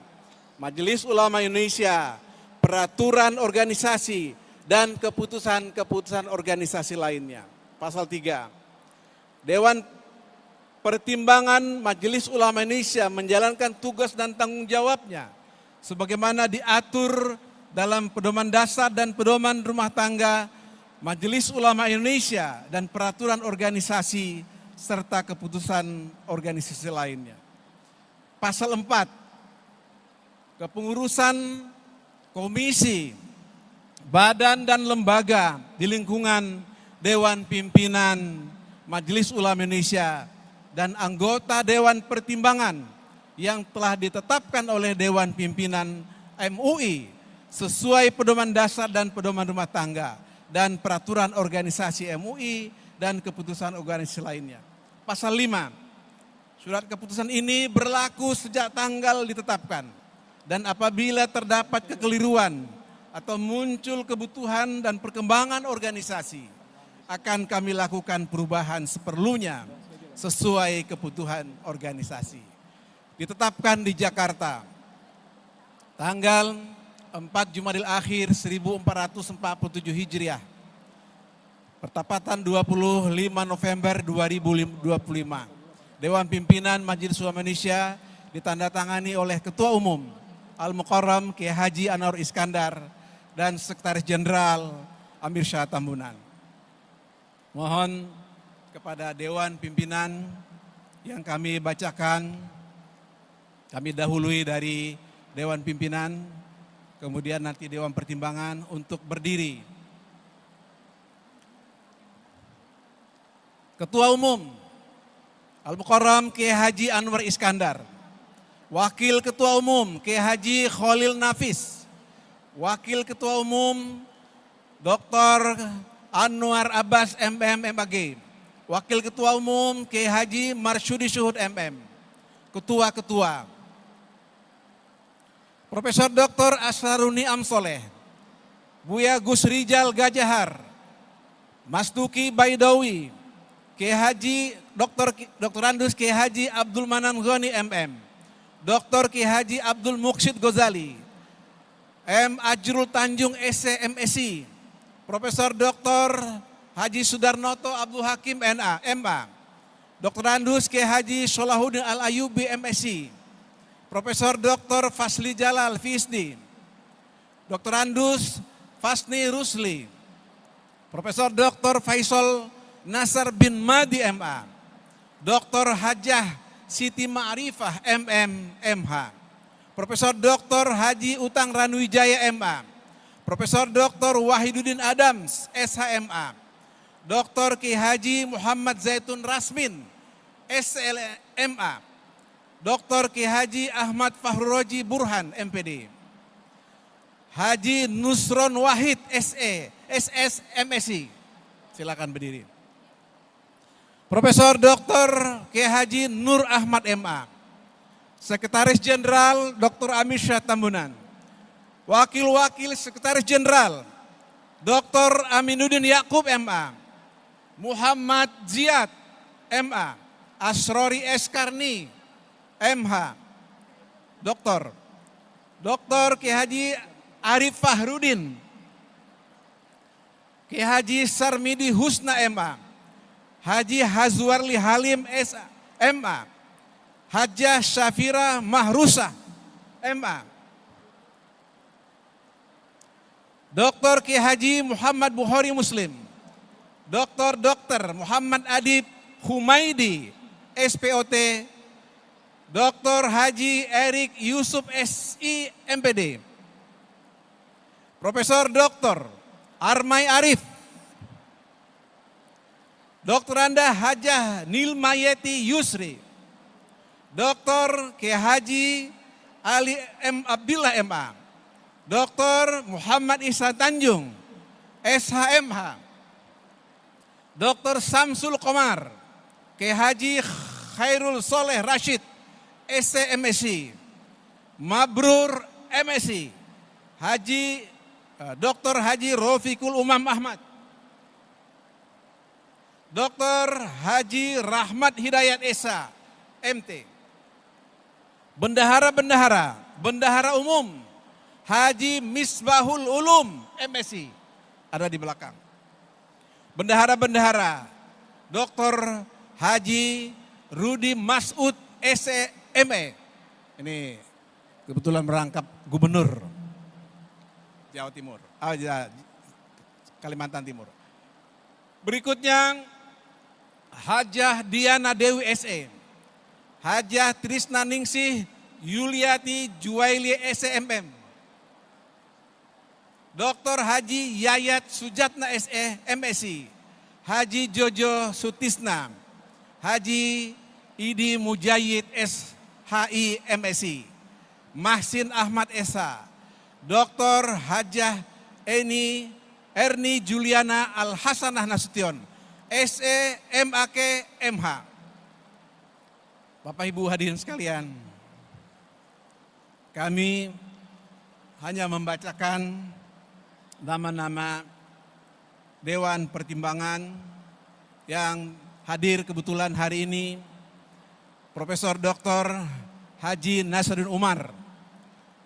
Majelis Ulama Indonesia, peraturan organisasi dan keputusan-keputusan organisasi lainnya. Pasal 3. Dewan Pertimbangan Majelis Ulama Indonesia menjalankan tugas dan tanggung jawabnya sebagaimana diatur dalam pedoman dasar dan pedoman rumah tangga Majelis Ulama Indonesia dan peraturan organisasi serta keputusan organisasi lainnya. Pasal 4. Kepengurusan komisi, badan dan lembaga di lingkungan Dewan Pimpinan Majelis Ulama Indonesia dan anggota Dewan Pertimbangan yang telah ditetapkan oleh Dewan Pimpinan MUI sesuai pedoman dasar dan pedoman rumah tangga dan peraturan organisasi MUI dan keputusan organisasi lainnya. Pasal 5. Surat keputusan ini berlaku sejak tanggal ditetapkan dan apabila terdapat kekeliruan atau muncul kebutuhan dan perkembangan organisasi akan kami lakukan perubahan seperlunya sesuai kebutuhan organisasi. Ditetapkan di Jakarta tanggal 4 Jumadil Akhir 1447 Hijriah, pertapatan 25 November 2025. Dewan Pimpinan Majelis Ulama Indonesia ditandatangani oleh Ketua Umum Al-Mukarram Kiai Haji Anwar Iskandar dan Sekretaris Jenderal Amir Syah Tambunan. Mohon kepada Dewan Pimpinan yang kami bacakan, kami dahului dari Dewan Pimpinan, kemudian nanti Dewan Pertimbangan untuk berdiri. Ketua Umum Al-Mukarram Kiai Haji Anwar Iskandar, Wakil Ketua Umum Kiai Haji Khalil Nafis, Wakil Ketua Umum Dr. Anwar Abbas MM MAG, Wakil Ketua Umum Kiai Haji Marsyudi Syuhud MM, Ketua-Ketua Profesor Dr. Asraruni Amsoleh, Buya Gus Rijal Gajahar, Mas Duki Baidawi, Kiai Haji Dr. Andus Kiai Haji Abdul Manan Ghani MM, Dr. Kiai Haji Abdul Muqsid Ghazali, M. Ajrul Tanjung SC MSI, Profesor Dr. Haji Sudarnoto Abdul Hakim NA, MA, Dr. Andus Kiai Haji Solahuddin Al-Ayubi MSI, Profesor Dr. Fasli Jalal FISD, Dr. Andus Fasni Rusli, Profesor Dr. Faisal Nasar bin Madi MA, Dr. Hajah Siti Ma'rifah MM MH, Profesor Dr. Haji Utang Ranuwijaya MA, Profesor Dr. Wahiduddin Adams SHMA, Dr. Ki Haji Muhammad Zaitun Rasmin SLMA, Dr. Ki Haji Ahmad Fahruroji Burhan MPD, Haji Nusron Wahid SE SS MSI, silakan berdiri. Profesor Dr. Kiai Haji Nur Ahmad MA, Sekretaris Jenderal Dr. Amir Syah Tambunan, Wakil-Wakil Sekretaris Jenderal Dr. Aminuddin Yakub MA, Muhammad Ziyad MA, Asrori Eskarni MH, Dr. Kiai Haji Arif Fahrudin, Kiai Haji Sarmidi Husna MA, Haji Hazwarli Halim MA, Hajjah Syafira Mahrusa MA, Dr. Kiai Haji Muhammad Bukhari Muslim, Dr. Muhammad Adib Humaidi SPOT, Dr. Haji Erik Yusuf SI MPD, Profesor Dr. Armai Arif, Dr. Anda Hajah Nilmayeti Yusri, Dr. Kiai Haji Ali M. Abdillah MA, Dr. Muhammad Isa Tanjung SHMH, Dr. Samsul Komar, Kiai Haji Khairul Soleh Rashid SCMSI, Mabrur MSI, Dr. Haji Rofiqul Umam Ahmad, Dr. Haji Rahmat Hidayat Esa MT, Bendahara Umum Haji Misbahul Ulum MSI ada di belakang. Bendahara Dr. Haji Rudi Masud SME. Ini kebetulan merangkap gubernur Jawa Timur, Kalimantan Timur. Berikutnya Hajah Diana Dewi SE, Hajah Trisna Ningsih Yuliati Juwaili SMM, Dr. Haji Yayat Sujatna SE MSI, Haji Jojo Sutisna, Haji Idi Mujayid SHI MSI, Mahsin Ahmad Esa, Dr. Hajah Erni Juliana Al-Hasanah Nasution, SE MAK MH. Bapak Ibu hadirin sekalian, kami hanya membacakan nama-nama Dewan Pertimbangan yang hadir kebetulan hari ini. Profesor Dr. Haji Nasruddin Umar,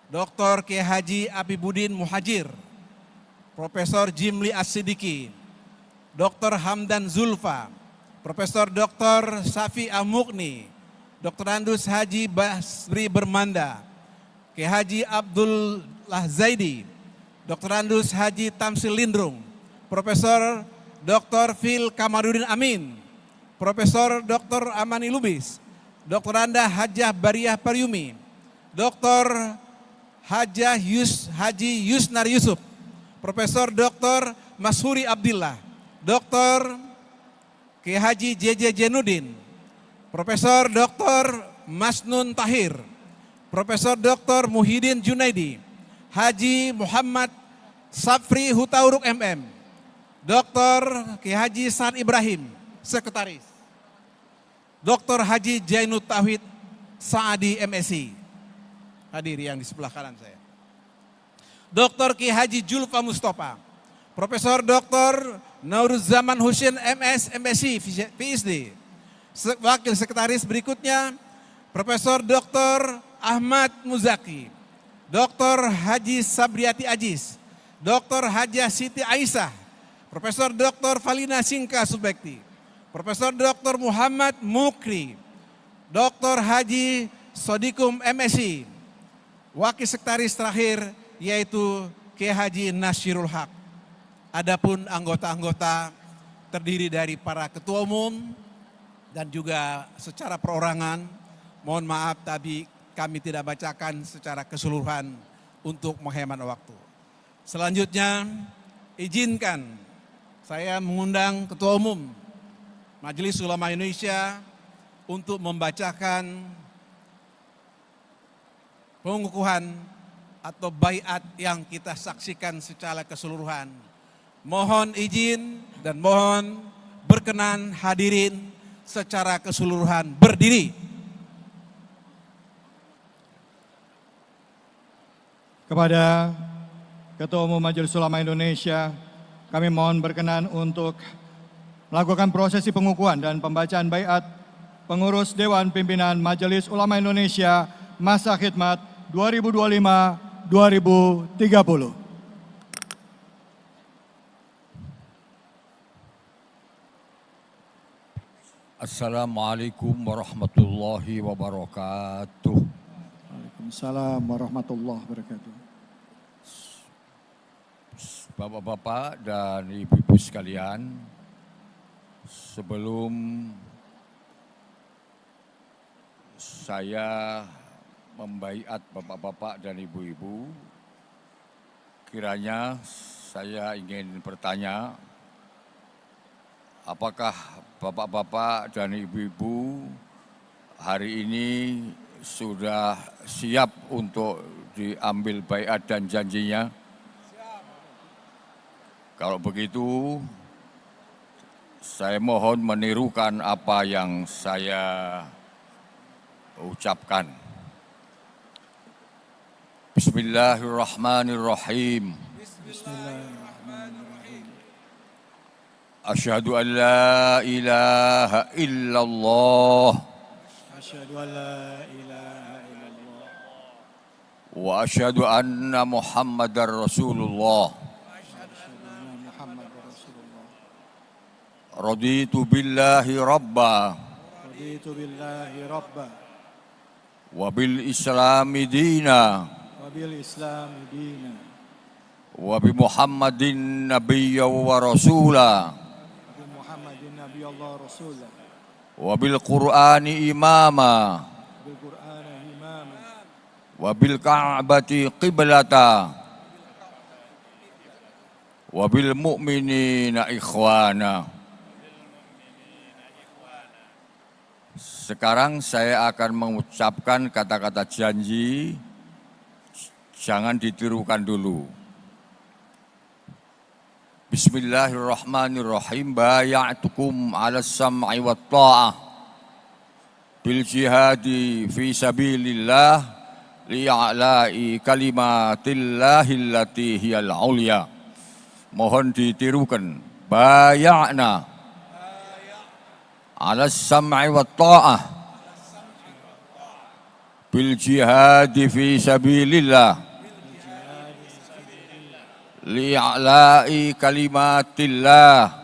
Dr. Kiai Haji Apibuddin Muhajir, Profesor Jimli As-Sidiki, Dr. Hamdan Zulfa, Profesor Dr. Safi Amukni, Dr. Andus Haji Basri Bermanda, Kiai Haji Abdullah Zaidi, Dr. Andus Haji Tamsil Lindrung, Profesor Dr. Phil Kamarudin Amin, Profesor Dr. Amani Lubis, Dr. Anda Hajah Bariah Paryumi, Dr. Haji Yusnar Yusuf, Profesor Dr. Mashuri Abdillah, Dr. Kiai Haji JJ Jenudin, Profesor Dr. Masnun Tahir, Profesor Dr. Muhyiddin Junaidi, Haji Muhammad Safri Hutauruk MM, Dr. Kiai Haji San Ibrahim, Sekretaris, Dr. Haji Jainut Tauhid Saadi MSI, hadir yang di sebelah kanan saya. Dr. Kiai Haji Julfa Mustafa, Profesor Dr. Nauruzaman Husin MS MSI PhD. Wakil Sekretaris berikutnya Profesor Dr. Ahmad Muzaki, Dr. Haji Sabriati Ajis, Dr. Hajah Siti Aisyah, Profesor Dr. Falina Singka Subekti, Profesor Dr. Muhammad Mukri, Dr. Haji Sodikum MSI. Wakil Sekretaris terakhir yaitu Kiai Haji Nasyirul Haq. Adapun anggota-anggota terdiri dari para ketua umum dan juga secara perorangan. Mohon maaf tapi kami tidak bacakan secara keseluruhan untuk menghemat waktu. Selanjutnya izinkan saya mengundang Ketua Umum Majelis Ulama Indonesia untuk membacakan pengukuhan atau baiat yang kita saksikan secara keseluruhan. Mohon izin dan mohon berkenan hadirin secara keseluruhan berdiri. Kepada Ketua Umum Majelis Ulama Indonesia, kami mohon berkenan untuk melakukan prosesi pengukuhan dan pembacaan baiat pengurus Dewan Pimpinan Majelis Ulama Indonesia masa khidmat 2025-2030. Assalamualaikum warahmatullahi wabarakatuh. Waalaikumsalam warahmatullahi wabarakatuh. Bapak-bapak dan ibu-ibu sekalian, sebelum saya membaiat bapak-bapak dan ibu-ibu, kiranya saya ingin bertanya, apakah bapak-bapak dan ibu-ibu hari ini sudah siap untuk diambil baiat dan janjinya? Kalau begitu, saya mohon menirukan apa yang saya ucapkan. Bismillahirrahmanirrahim. Asyhadu an la ilaha illallah. Asyhadu an la ilaha illallah. Wa asyhadu anna Muhammadar Rasulullah. Raditu billahi rabba. Raditu billahi rabba. Wa bil islami dina. Wa bil islami dina. Wa bi Muhammadin nabiyya wa rasula. Bi Muhammadin nabiyya wa rasula. Wa bil Qur'ani imama. Bil Qur'ani imama. Wa bil Ka'bati qiblata. Wa bil mu'minina ikhwana. Sekarang saya akan mengucapkan kata-kata janji, jangan ditirukan dulu. Bismillahirrahmanirrahim. Baya'tukum 'ala sam'i wat tha'ah bil jihadi fi sabilillah li'ala'i kalimatillah allati hiyal 'ulya. Mohon ditirukan. Baya'na 'ala sam'i wat tha'ah bil jihadi fi sabilillah li'ala'i kalimatillah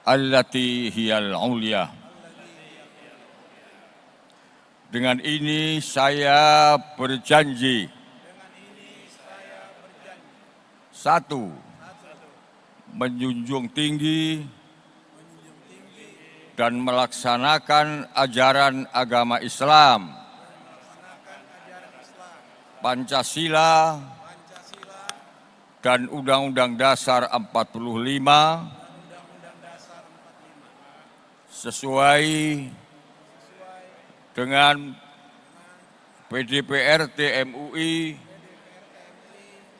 allati hiyal 'ulya. Dengan ini saya berjanji Satu, menjunjung tinggi dan melaksanakan ajaran agama Islam, Pancasila, dan Undang-Undang Dasar 45 sesuai dengan PDPRT MUI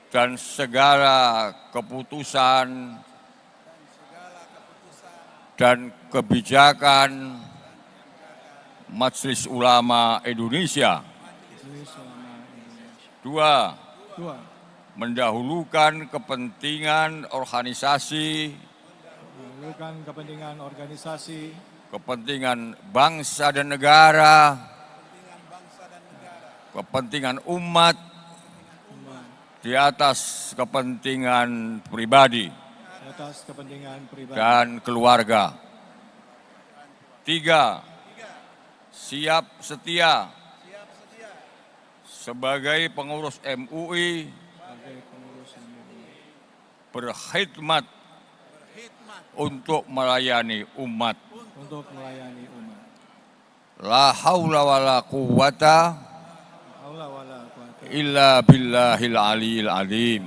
dan segala keputusan dan kebijakan Majelis Ulama Indonesia. Dua, mendahulukan kepentingan organisasi, kepentingan bangsa dan negara, kepentingan umat di atas kepentingan pribadi dan keluarga. Tiga, siap setia sebagai pengurus MUI berkhidmat untuk melayani umat. La haula wa la quwata illa billahil aliyil azim.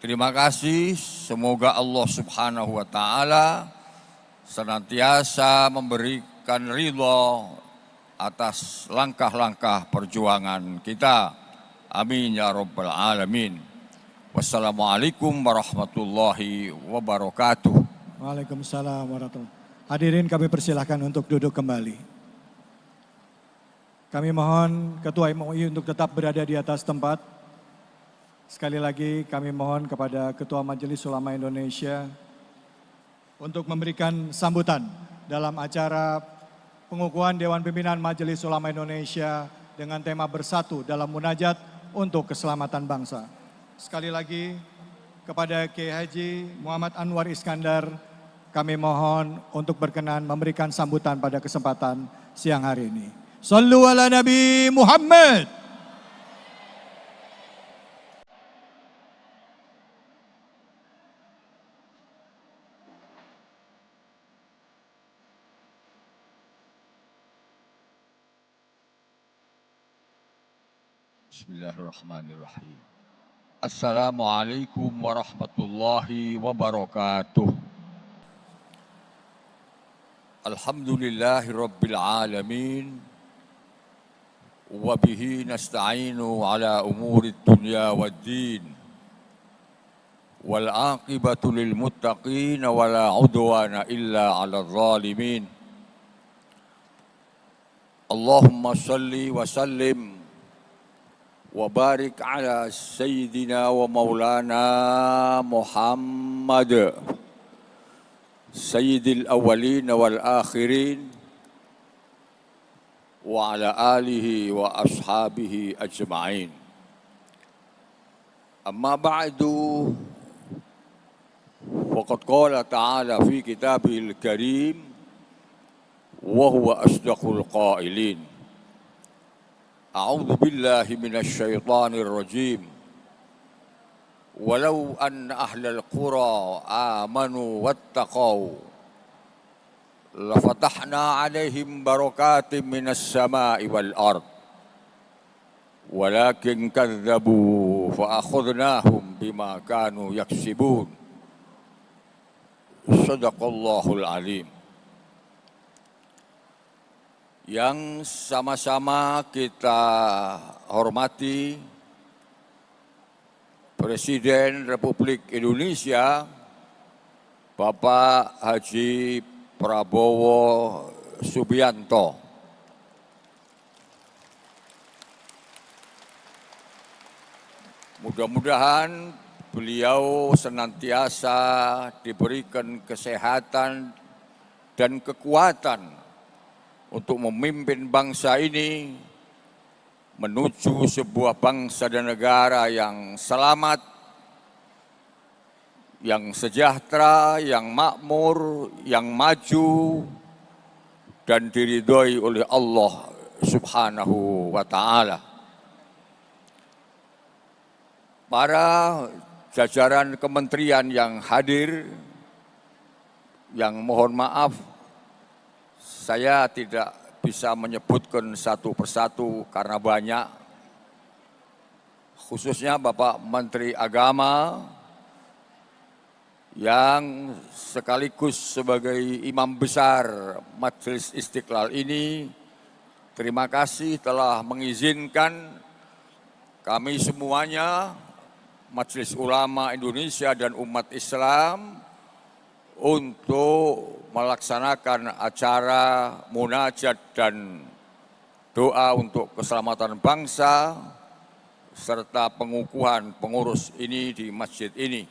Terima kasih, semoga Allah Subhanahu wa taala senantiasa memberikan ridho atas langkah-langkah perjuangan kita. Amin ya rabbal alamin. Wassalamualaikum warahmatullahi wabarakatuh. Waalaikumsalam warahmatullahi wabarakatuh. Hadirin, kami persilahkan untuk duduk kembali. Kami mohon Ketua MUI untuk tetap berada di atas tempat. Sekali lagi kami mohon kepada Ketua Majelis Ulama Indonesia untuk memberikan sambutan dalam acara pengukuhan Dewan Pimpinan Majelis Ulama Indonesia dengan tema bersatu dalam munajat untuk keselamatan bangsa. Sekali lagi kepada Kiai Haji Muhammad Anwar Iskandar kami mohon untuk berkenan memberikan sambutan pada kesempatan siang hari ini. Shallu ala Nabi Muhammad. Bismillahirrahmanirrahim. Assalamualaikum warahmatullahi wabarakatuh. Alhamdulillahi rabbil alamin. Wabihi nasta'inu ala umuri dunya waddin. Wal aqibatu lil muttaqin wa la udwana illa ala zalimin. Allahumma salli wa sallim وبارك على سيدنا ومولانا محمد سيد الأولين والآخرين وعلى آله وأصحابه أجمعين. أما بعد فقد قال تعالى في كتابه الكريم وهو أصدق القائلين. أعوذ بالله من الشيطان الرجيم. ولو أن أهل القرى آمنوا واتقوا لفتحنا عليهم بركات من السماء والأرض ولكن كذبوا فأخذناهم بما كانوا يكسبون. صدق الله العظيم. Yang sama-sama kita hormati Presiden Republik Indonesia Bapak Haji Prabowo Subianto. Mudah-mudahan beliau senantiasa diberikan kesehatan dan kekuatan untuk memimpin bangsa ini menuju sebuah bangsa dan negara yang selamat, yang sejahtera, yang makmur, yang maju, dan diridhoi oleh Allah Subhanahu wa ta'ala. para jajaran kementerian yang hadir, yang mohon maaf saya tidak bisa menyebutkan satu persatu karena banyak, khususnya Bapak Menteri Agama yang sekaligus sebagai imam besar Majelis Istiqlal ini. Terima kasih telah mengizinkan kami semuanya, Majelis Ulama Indonesia dan umat Islam, untuk melaksanakan acara munajat dan doa untuk keselamatan bangsa serta pengukuhan pengurus ini di masjid ini.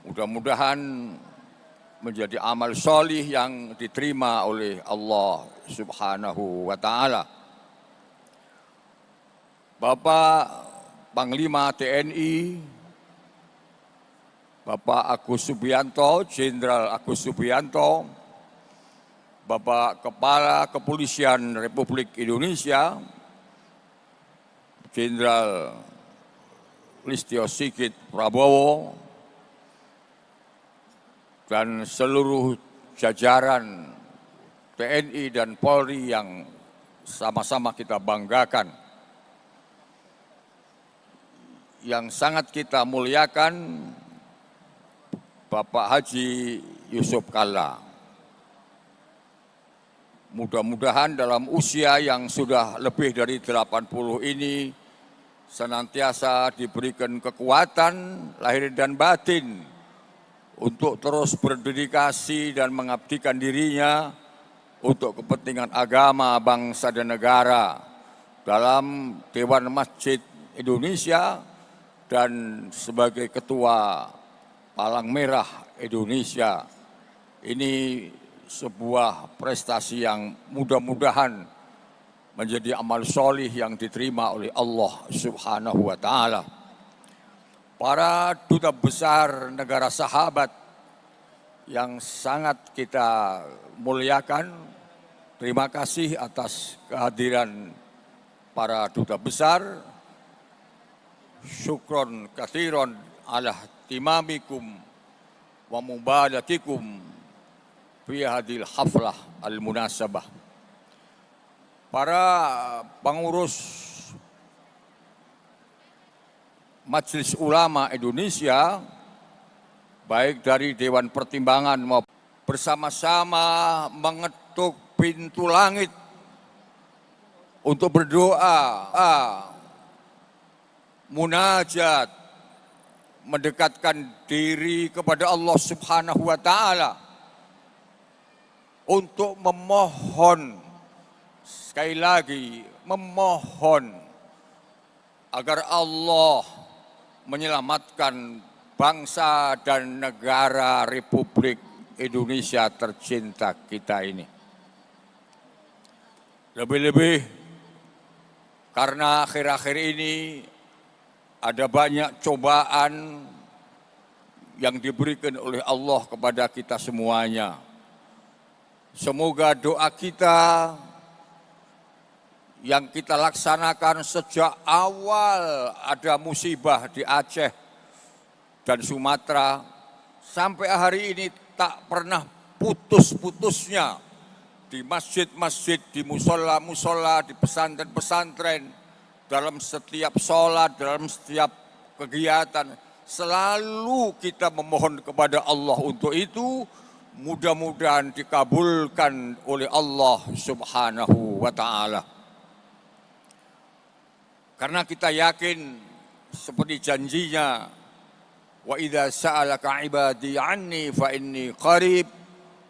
Mudah-mudahan menjadi amal solih yang diterima oleh Allah Subhanahu wa Ta'ala. Bapak Panglima TNI, Bapak Agus Subianto, Jenderal Agus Subianto, Bapak Kepala Kepolisian Republik Indonesia, Jenderal Listio Sigit Prabowo, dan seluruh jajaran TNI dan Polri yang sama-sama kita banggakan. Yang sangat kita muliakan Bapak Haji Yusuf Kalla. Mudah-mudahan dalam usia yang sudah lebih dari 80 ini senantiasa diberikan kekuatan lahir dan batin untuk terus berdedikasi dan mengabdikan dirinya untuk kepentingan agama, bangsa, dan negara dalam Dewan Masjid Indonesia dan sebagai Ketua Palang Merah Indonesia. Ini sebuah prestasi yang mudah-mudahan menjadi amal solih yang diterima oleh Allah Subhanahu wa Ta'ala. Para duta besar negara sahabat yang sangat kita muliakan, terima kasih atas kehadiran para duta besar. Syukron kathiron ala timamikum wa mubalatikum fi hadil haflah al-munasabah. Para pengurus Majelis Ulama Indonesia, baik dari Dewan Pertimbangan maupun bersama-sama mengetuk pintu langit untuk berdoa, munajat, mendekatkan diri kepada Allah Subhanahu wa Ta'ala untuk memohon, sekali lagi memohon agar Allah menyelamatkan bangsa dan negara Republik Indonesia tercinta kita ini. Lebih-lebih karena akhir-akhir ini ada banyak cobaan yang diberikan oleh Allah kepada kita semuanya. Semoga doa kita yang kita laksanakan sejak awal ada musibah di Aceh dan Sumatera sampai hari ini tak pernah putus-putusnya di masjid-masjid, di musola-musola, di pesantren-pesantren, dalam setiap sholat, dalam setiap kegiatan selalu kita memohon kepada Allah untuk itu. Mudah-mudahan dikabulkan oleh Allah Subhanahu wa Ta'ala. Karena kita yakin seperti janjinya, wa idza sa'alaka ibadi anni fa inni qarib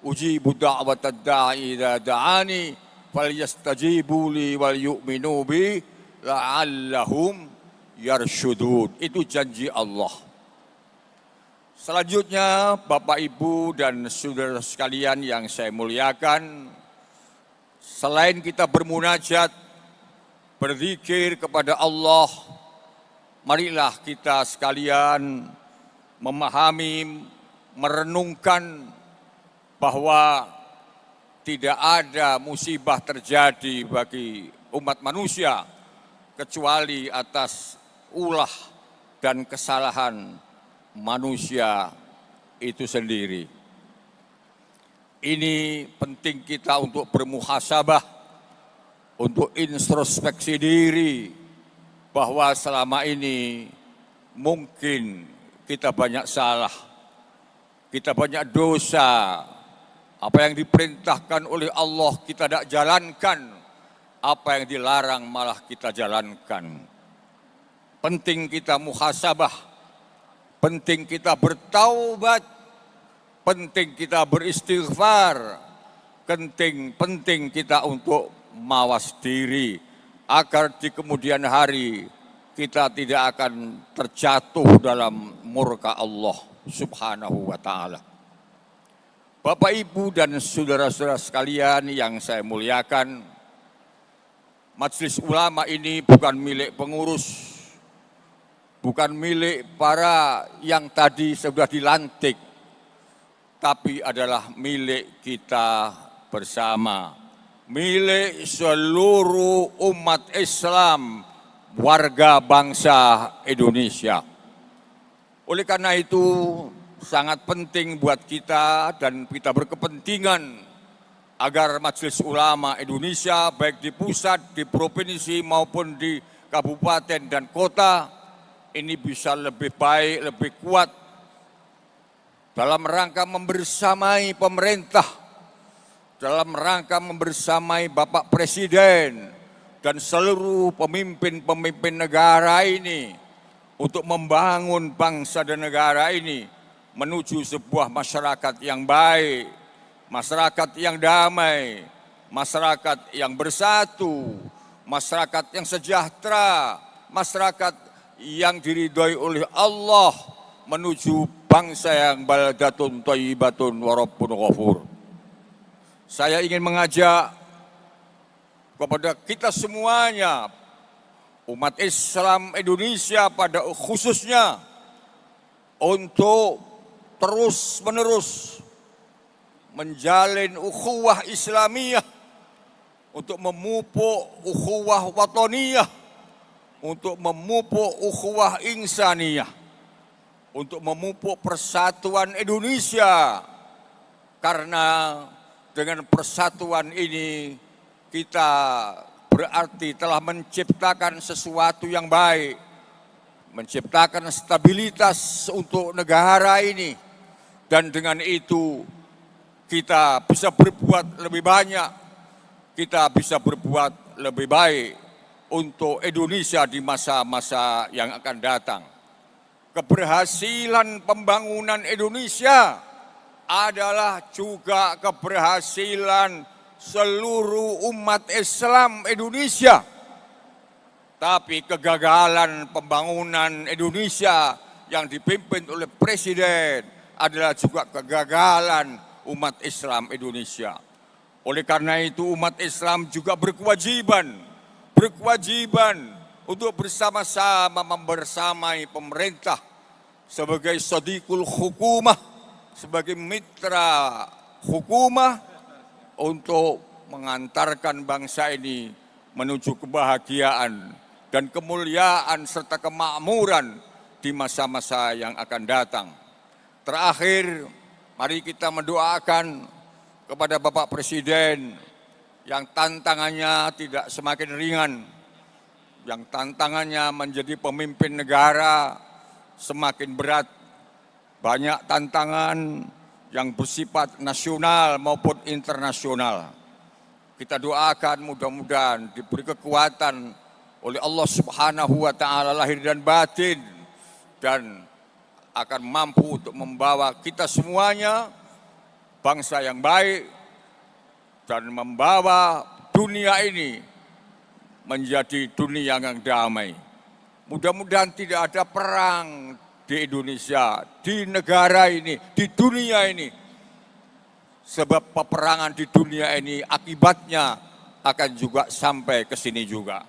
ujibu da'watad da'i idza da'ani falyastajibu li wal yu'minu bi la'allahum yarsyudun. Itu janji Allah. Selanjutnya Bapak Ibu dan saudara sekalian yang saya muliakan, selain kita bermunajat, berzikir kepada Allah, marilah kita sekalian memahami, merenungkan bahwa tidak ada musibah terjadi bagi umat manusia kecuali atas ulah dan kesalahan manusia itu sendiri. Ini penting kita untuk bermuhasabah, untuk introspeksi diri, bahwa selama ini mungkin kita banyak salah, kita banyak dosa, apa yang diperintahkan oleh Allah kita tidak jalankan, apa yang dilarang malah kita jalankan. Penting kita muhasabah, penting kita bertaubat, penting kita beristighfar, penting kita untuk mawas diri, agar di kemudian hari kita tidak akan terjatuh dalam murka Allah Subhanahu wa ta'ala. Bapak, Ibu, dan saudara-saudara sekalian yang saya muliakan, Majelis Ulama ini bukan milik pengurus, bukan milik para yang tadi sudah dilantik, tapi adalah milik kita bersama, milik seluruh umat Islam, warga bangsa Indonesia. Oleh karena itu sangat penting buat kita dan kita berkepentingan agar Majelis Ulama Indonesia baik di pusat, di provinsi maupun di kabupaten dan kota ini bisa lebih baik, lebih kuat dalam rangka membersamai pemerintah, dalam rangka membersamai Bapak Presiden dan seluruh pemimpin-pemimpin negara ini untuk membangun bangsa dan negara ini menuju sebuah masyarakat yang baik, masyarakat yang damai, masyarakat yang bersatu, masyarakat yang sejahtera, masyarakat yang diridhoi oleh Allah, menuju bangsa yang baldatun thayyibatun wa rabbun ghafur. Saya ingin mengajak kepada kita semuanya, umat Islam Indonesia pada khususnya, untuk terus-menerus menjalin ukhuwah Islamiyah, untuk memupuk ukhuwah wataniyah, untuk memupuk ukhuwah insaniyah, untuk memupuk persatuan Indonesia. Karena dengan persatuan ini kita berarti telah menciptakan sesuatu yang baik, menciptakan stabilitas untuk negara ini, dan dengan itu kita bisa berbuat lebih banyak, kita bisa berbuat lebih baik untuk Indonesia di masa-masa yang akan datang. Keberhasilan pembangunan Indonesia adalah juga keberhasilan seluruh umat Islam Indonesia. Tapi kegagalan pembangunan Indonesia yang dipimpin oleh Presiden adalah juga kegagalan umat Islam Indonesia. Oleh karena itu umat Islam juga berkewajiban untuk bersama-sama membersamai pemerintah sebagai sadiqul hukumah, sebagai mitra hukumah, untuk mengantarkan bangsa ini menuju kebahagiaan dan kemuliaan serta kemakmuran di masa-masa yang akan datang. Terakhir, mari kita mendoakan kepada Bapak Presiden yang tantangannya tidak semakin ringan, yang tantangannya menjadi pemimpin negara semakin berat. Banyak tantangan yang bersifat nasional maupun internasional. Kita doakan mudah-mudahan diberi kekuatan oleh Allah Subhanahu wa ta'ala lahir dan batin, dan akan mampu untuk membawa kita semuanya bangsa yang baik dan membawa dunia ini menjadi dunia yang damai. Mudah-mudahan tidak ada perang di Indonesia, di negara ini, di dunia ini. Sebab peperangan di dunia ini akibatnya akan juga sampai ke sini juga.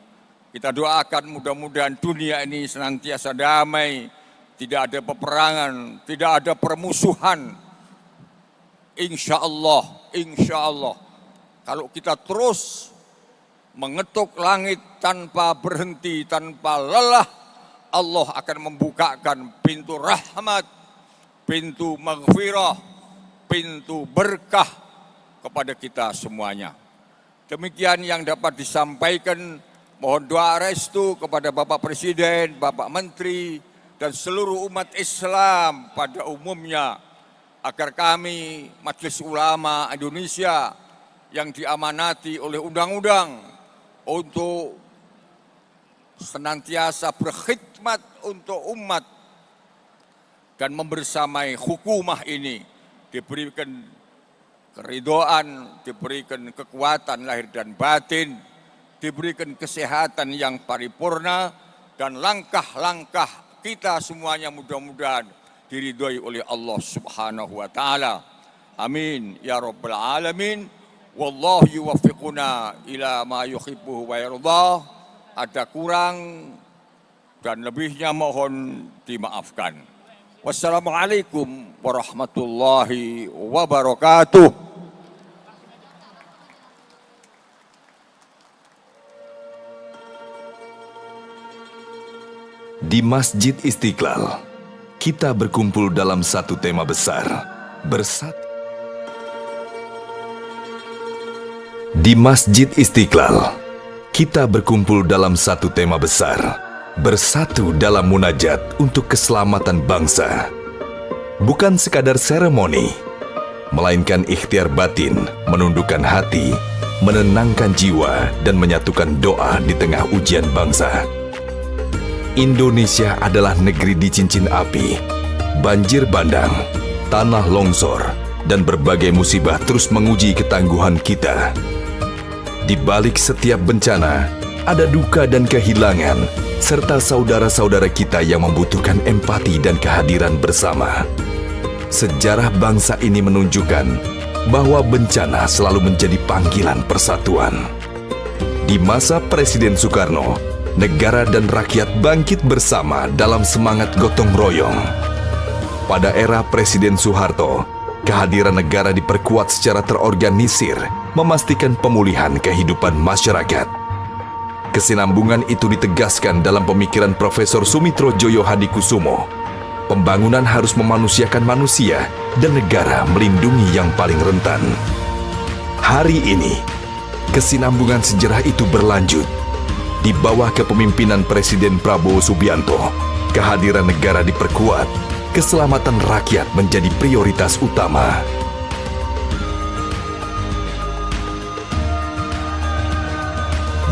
Kita doakan mudah-mudahan dunia ini senantiasa damai, tidak ada peperangan, tidak ada permusuhan. Insya Allah, kalau kita terus mengetuk langit tanpa berhenti, tanpa lelah, Allah akan membukakan pintu rahmat, pintu maghfirah, pintu berkah kepada kita semuanya. Demikian yang dapat disampaikan. Mohon doa restu kepada Bapak Presiden, Bapak Menteri, dan seluruh umat Islam pada umumnya, agar kami Majelis Ulama Indonesia yang diamanati oleh undang-undang untuk senantiasa berkhidmat untuk umat dan membersamai hukumah ini, diberikan keridhaan, diberikan kekuatan lahir dan batin, diberikan kesehatan yang paripurna, dan langkah-langkah kita semuanya mudah-mudahan diridhoi oleh Allah Subhanahu wa taala. Amin ya rabbal alamin. Wallahu yuwaffiquna ila ma yuhibbu wa yardah. Ada kurang dan lebihnya mohon dimaafkan. Wassalamualaikum warahmatullahi wabarakatuh. Di Masjid Istiqlal, kita berkumpul dalam satu tema besar, bersatu. Di Masjid Istiqlal, kita berkumpul dalam satu tema besar, bersatu dalam munajat untuk keselamatan bangsa. Bukan sekadar seremoni, melainkan ikhtiar batin, menundukkan hati, menenangkan jiwa, dan menyatukan doa di tengah ujian bangsa. Indonesia adalah negeri di cincin api, banjir bandang, tanah longsor, dan berbagai musibah terus menguji ketangguhan kita. Di balik setiap bencana, ada duka dan kehilangan, serta saudara-saudara kita yang membutuhkan empati dan kehadiran bersama. Sejarah bangsa ini menunjukkan bahwa bencana selalu menjadi panggilan persatuan. Di masa Presiden Soekarno, negara dan rakyat bangkit bersama dalam semangat gotong royong. Pada era Presiden Soeharto, kehadiran negara diperkuat secara terorganisir, memastikan pemulihan kehidupan masyarakat. Kesinambungan itu ditegaskan dalam pemikiran Profesor Sumitro Joyo Hadikusumo. Pembangunan harus memanusiakan manusia dan negara melindungi yang paling rentan. Hari ini, kesinambungan sejarah itu berlanjut. Di bawah kepemimpinan Presiden Prabowo Subianto, kehadiran negara diperkuat, keselamatan rakyat menjadi prioritas utama.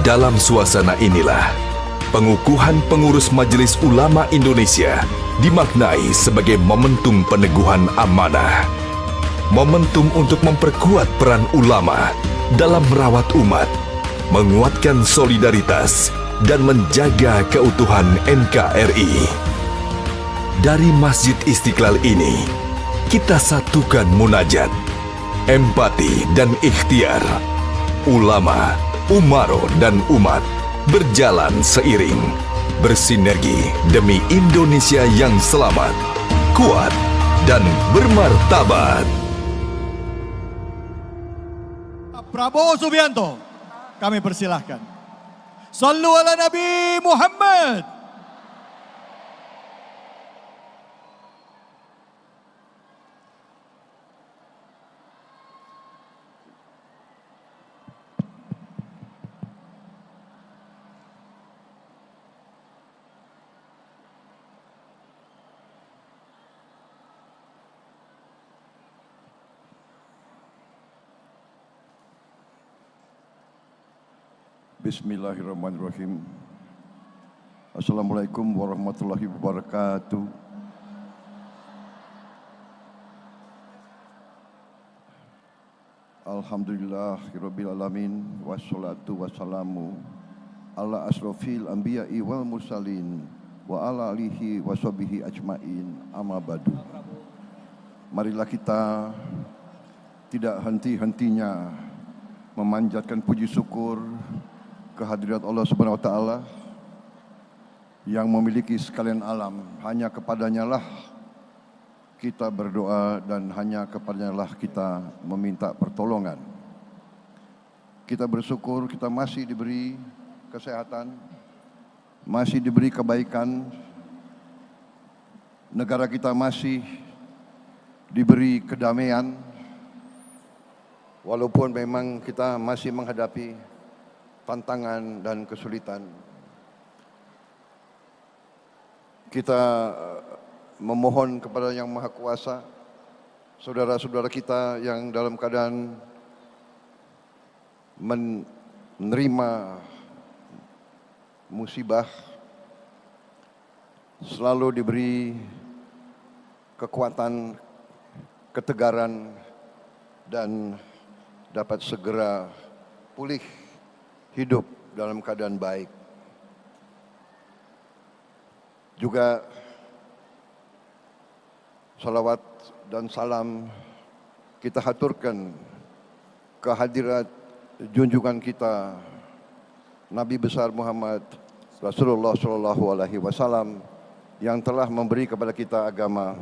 Dalam suasana inilah, pengukuhan pengurus Majelis Ulama Indonesia dimaknai sebagai momentum peneguhan amanah. Momentum untuk memperkuat peran ulama dalam merawat umat, menguatkan solidaritas, dan menjaga keutuhan NKRI. Dari Masjid Istiqlal ini, kita satukan munajat, empati, dan ikhtiar. Ulama, umaro, dan umat berjalan seiring, bersinergi demi Indonesia yang selamat, kuat, dan bermartabat. Prabowo Subianto, kami persilahkan. Sallu ala Nabi Muhammad. Bismillahirrahmanirrahim. Assalamualaikum warahmatullahi wabarakatuh. Alhamdulillahirabbil alamin wassalatu wassalamu ala asrofil anbiya'i wal mursalin wa ala alihi washabihi ajmain, amma ba'du. Marilah kita tidak henti-hentinya memanjatkan puji syukur kehadirat Allah Subhanahu wa taala yang memiliki sekalian alam. Hanya kepadanya lah kita berdoa dan hanya kepadanya lah kita meminta pertolongan. Kita bersyukur kita masih diberi kesehatan, masih diberi kebaikan, negara kita masih diberi kedamaian, walaupun memang kita masih menghadapi tantangan dan kesulitan. Kita memohon kepada Yang Maha Kuasa, saudara-saudara kita yang dalam keadaan menerima musibah selalu diberi kekuatan, ketegaran, dan dapat segera pulih hidup dalam keadaan baik. Juga salawat dan salam kita haturkan kehadirat junjungan kita Nabi besar Muhammad Rasulullah SAW yang telah memberi kepada kita agama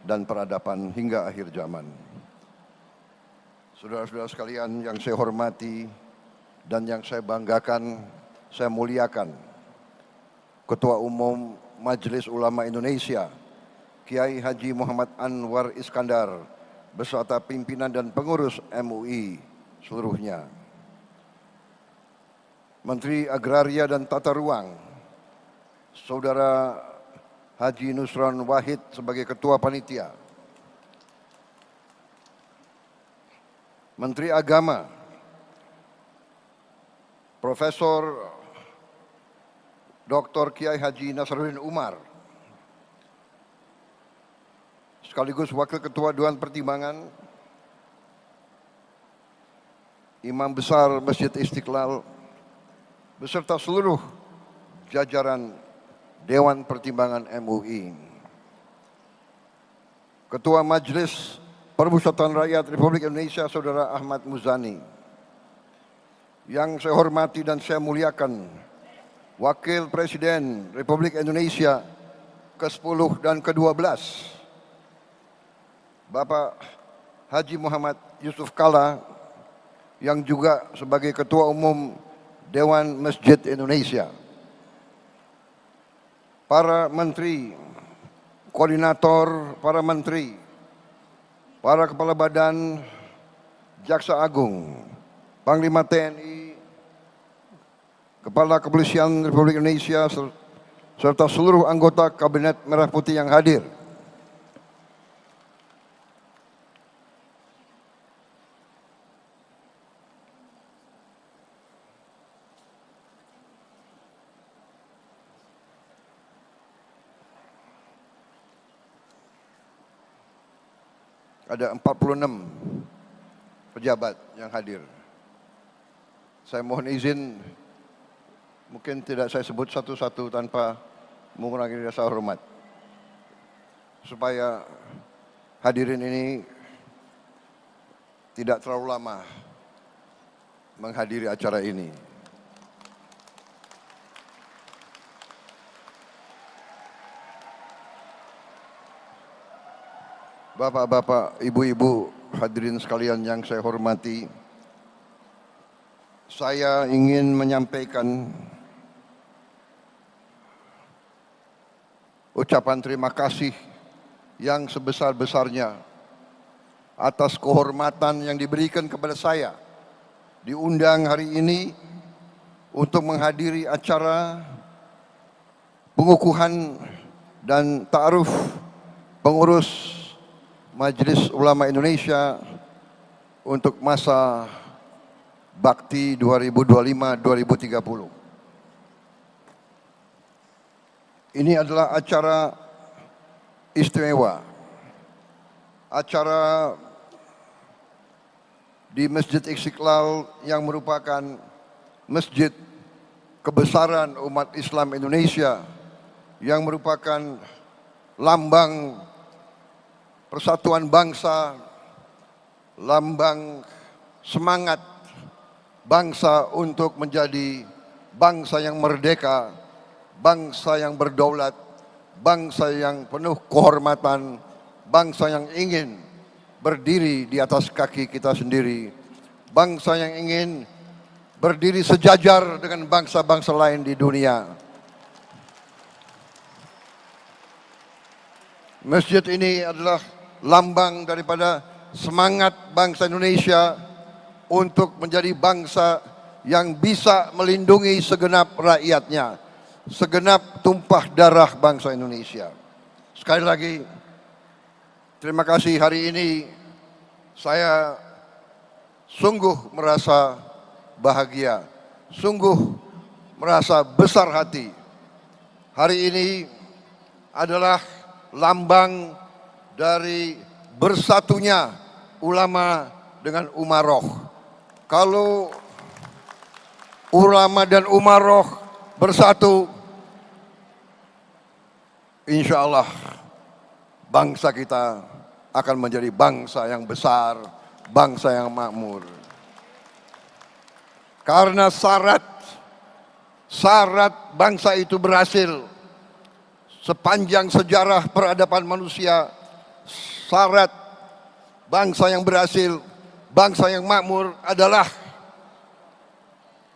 dan peradaban hingga akhir zaman. Saudara-saudara sekalian yang saya hormati dan yang saya banggakan, saya muliakan, Ketua Umum Majelis Ulama Indonesia, Kiai Haji Muhammad Anwar Iskandar, beserta pimpinan dan pengurus MUI seluruhnya. Menteri Agraria dan Tata Ruang, Saudara Haji Nusron Wahid sebagai Ketua Panitia. Menteri Agama, Profesor Dr. Kiai Haji Nasaruddin Umar, sekaligus Wakil Ketua Dewan Pertimbangan, Imam Besar Masjid Istiqlal, beserta seluruh jajaran Dewan Pertimbangan MUI. Ketua Majelis Permusyawaratan Rakyat Republik Indonesia, Saudara Ahmad Muzani. Yang saya hormati dan saya muliakan, Wakil Presiden Republik Indonesia ke-10 dan ke-12, Bapak Haji Muhammad Yusuf Kalla, yang juga sebagai Ketua Umum Dewan Masjid Indonesia. Para menteri, koordinator para menteri, para kepala badan, Jaksa Agung, Panglima TNI, Kepala Kepolisian Republik Indonesia, serta seluruh anggota Kabinet Merah Putih yang hadir. Ada 46 pejabat yang hadir. Saya mohon izin, mungkin tidak saya sebut satu-satu tanpa mengurangi rasa hormat, supaya hadirin ini tidak terlalu lama menghadiri acara ini. Bapak-bapak, ibu-ibu, hadirin sekalian yang saya hormati, saya ingin menyampaikan ucapan terima kasih yang sebesar-besarnya atas kehormatan yang diberikan kepada saya diundang hari ini untuk menghadiri acara pengukuhan dan ta'aruf pengurus Majelis Ulama Indonesia untuk masa Bakti 2025-2030. Ini adalah acara istimewa, acara di Masjid Istiqlal yang merupakan masjid kebesaran umat Islam Indonesia, yang merupakan lambang persatuan bangsa, lambang semangat bangsa untuk menjadi bangsa yang merdeka, bangsa yang berdaulat, bangsa yang penuh kehormatan, bangsa yang ingin berdiri di atas kaki kita sendiri, bangsa yang ingin berdiri sejajar dengan bangsa-bangsa lain di dunia. Masjid ini adalah lambang daripada semangat bangsa Indonesia untuk menjadi bangsa yang bisa melindungi segenap rakyatnya, segenap tumpah darah bangsa Indonesia. Sekali lagi, terima kasih. Hari ini saya sungguh merasa bahagia, sungguh merasa besar hati. Hari ini adalah lambang dari bersatunya ulama dengan umaroh. Kalau ulama dan umaroh bersatu, insya Allah bangsa kita akan menjadi bangsa yang besar, bangsa yang makmur. Karena syarat bangsa itu berhasil sepanjang sejarah peradaban manusia, syarat bangsa yang berhasil, bangsa yang makmur adalah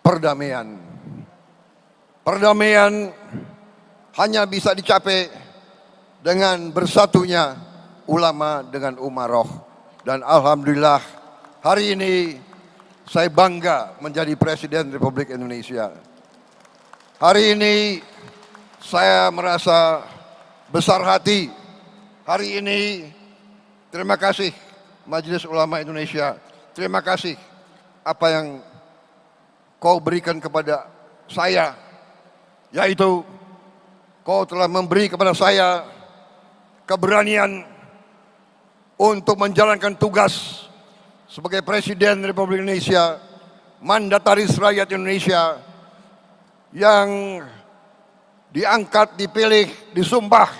perdamaian. Perdamaian hanya bisa dicapai dengan bersatunya ulama dengan umaroh. Dan alhamdulillah hari ini saya bangga menjadi Presiden Republik Indonesia. Hari ini saya merasa besar hati. Hari ini terima kasih Majelis Ulama Indonesia. Terima kasih apa yang kau berikan kepada saya, yaitu kau telah memberi kepada saya keberanian untuk menjalankan tugas sebagai Presiden Republik Indonesia, mandataris rakyat Indonesia yang diangkat, dipilih, disumpah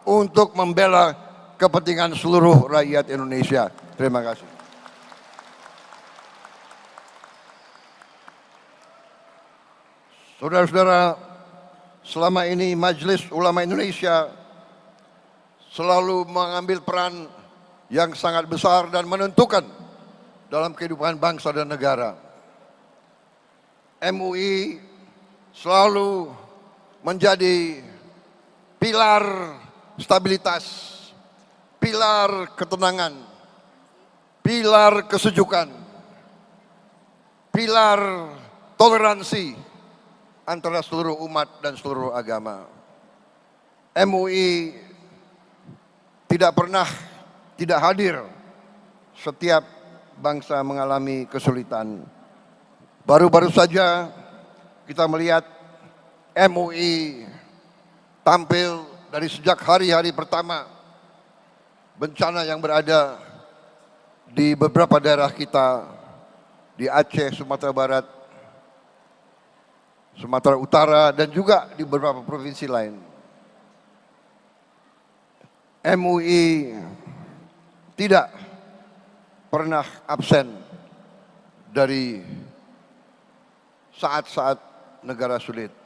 untuk membela kepentingan seluruh rakyat Indonesia. Terima kasih. Saudara-saudara, selama ini Majelis Ulama Indonesia selalu mengambil peran yang sangat besar dan menentukan dalam kehidupan bangsa dan negara. MUI selalu menjadi pilar stabilitas, pilar ketenangan, pilar kesejukan, pilar toleransi antara seluruh umat dan seluruh agama. MUI tidak pernah tidak hadir setiap bangsa mengalami kesulitan. Baru-baru saja kita melihat MUI tampil dari sejak hari-hari pertama bencana yang berada di beberapa daerah kita, di Aceh, Sumatera Barat, Sumatera Utara, dan juga di beberapa provinsi lain. MUI tidak pernah absen dari saat-saat negara sulit.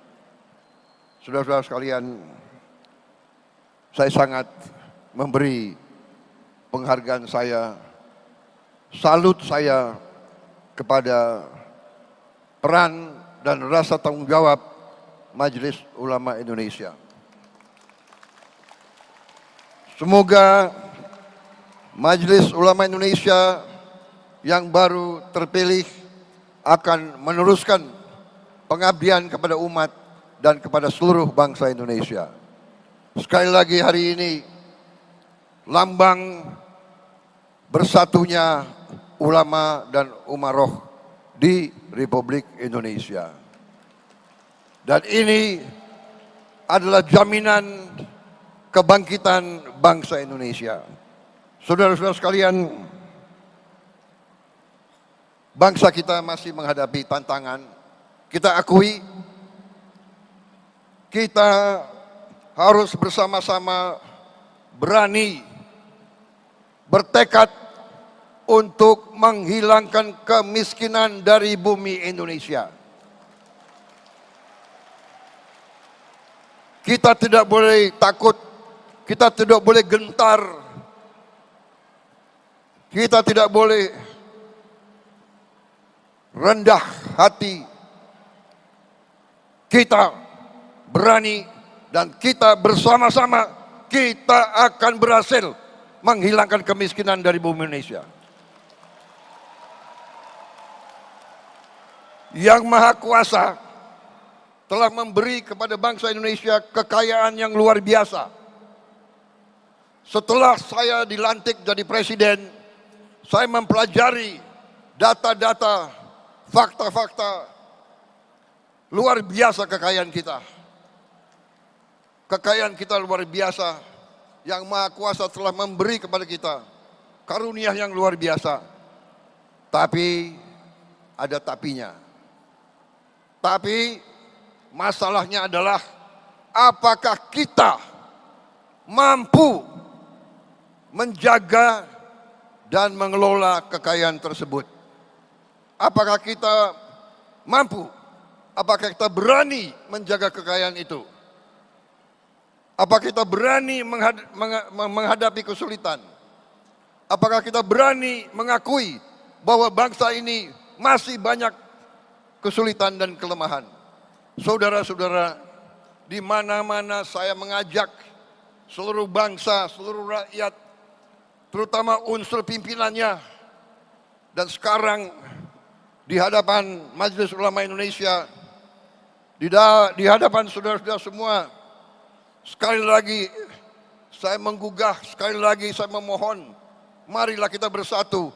Saudara-saudara sekalian, saya sangat memberi penghargaan saya, salut saya kepada peran dan rasa tanggung jawab Majelis Ulama Indonesia. Semoga Majelis Ulama Indonesia yang baru terpilih akan meneruskan pengabdian kepada umat dan kepada seluruh bangsa Indonesia. Sekali lagi hari ini lambang bersatunya ulama dan umaroh di Republik Indonesia. Dan ini adalah jaminan kebangkitan bangsa Indonesia. Saudara-saudara sekalian, bangsa kita masih menghadapi tantangan. Kita akui, kita harus bersama-sama berani, bertekad untuk menghilangkan kemiskinan dari bumi Indonesia. Kita tidak boleh takut, kita tidak boleh gentar, kita tidak boleh rendah hati. Kita berani dan kita bersama-sama kita akan berhasil menghilangkan kemiskinan dari bumi Indonesia. Yang Maha Kuasa telah memberi kepada bangsa Indonesia kekayaan yang luar biasa. Setelah saya dilantik jadi presiden, saya mempelajari data-data, fakta-fakta luar biasa kekayaan kita. Kekayaan kita luar biasa yang Maha Kuasa telah memberi kepada kita. Karunia yang luar biasa. Tapi ada tapinya. Tapi masalahnya adalah apakah kita mampu menjaga dan mengelola kekayaan tersebut? Apakah kita mampu? Apakah kita berani menjaga kekayaan itu? Apakah kita berani menghadapi kesulitan? Apakah kita berani mengakui bahwa bangsa ini masih banyak kesulitan dan kelemahan? Saudara-saudara, di mana-mana saya mengajak seluruh bangsa, seluruh rakyat, terutama unsur pimpinannya, dan sekarang di hadapan Majelis Ulama Indonesia, di hadapan saudara-saudara semua, sekali lagi saya menggugah, sekali lagi saya memohon, marilah kita bersatu.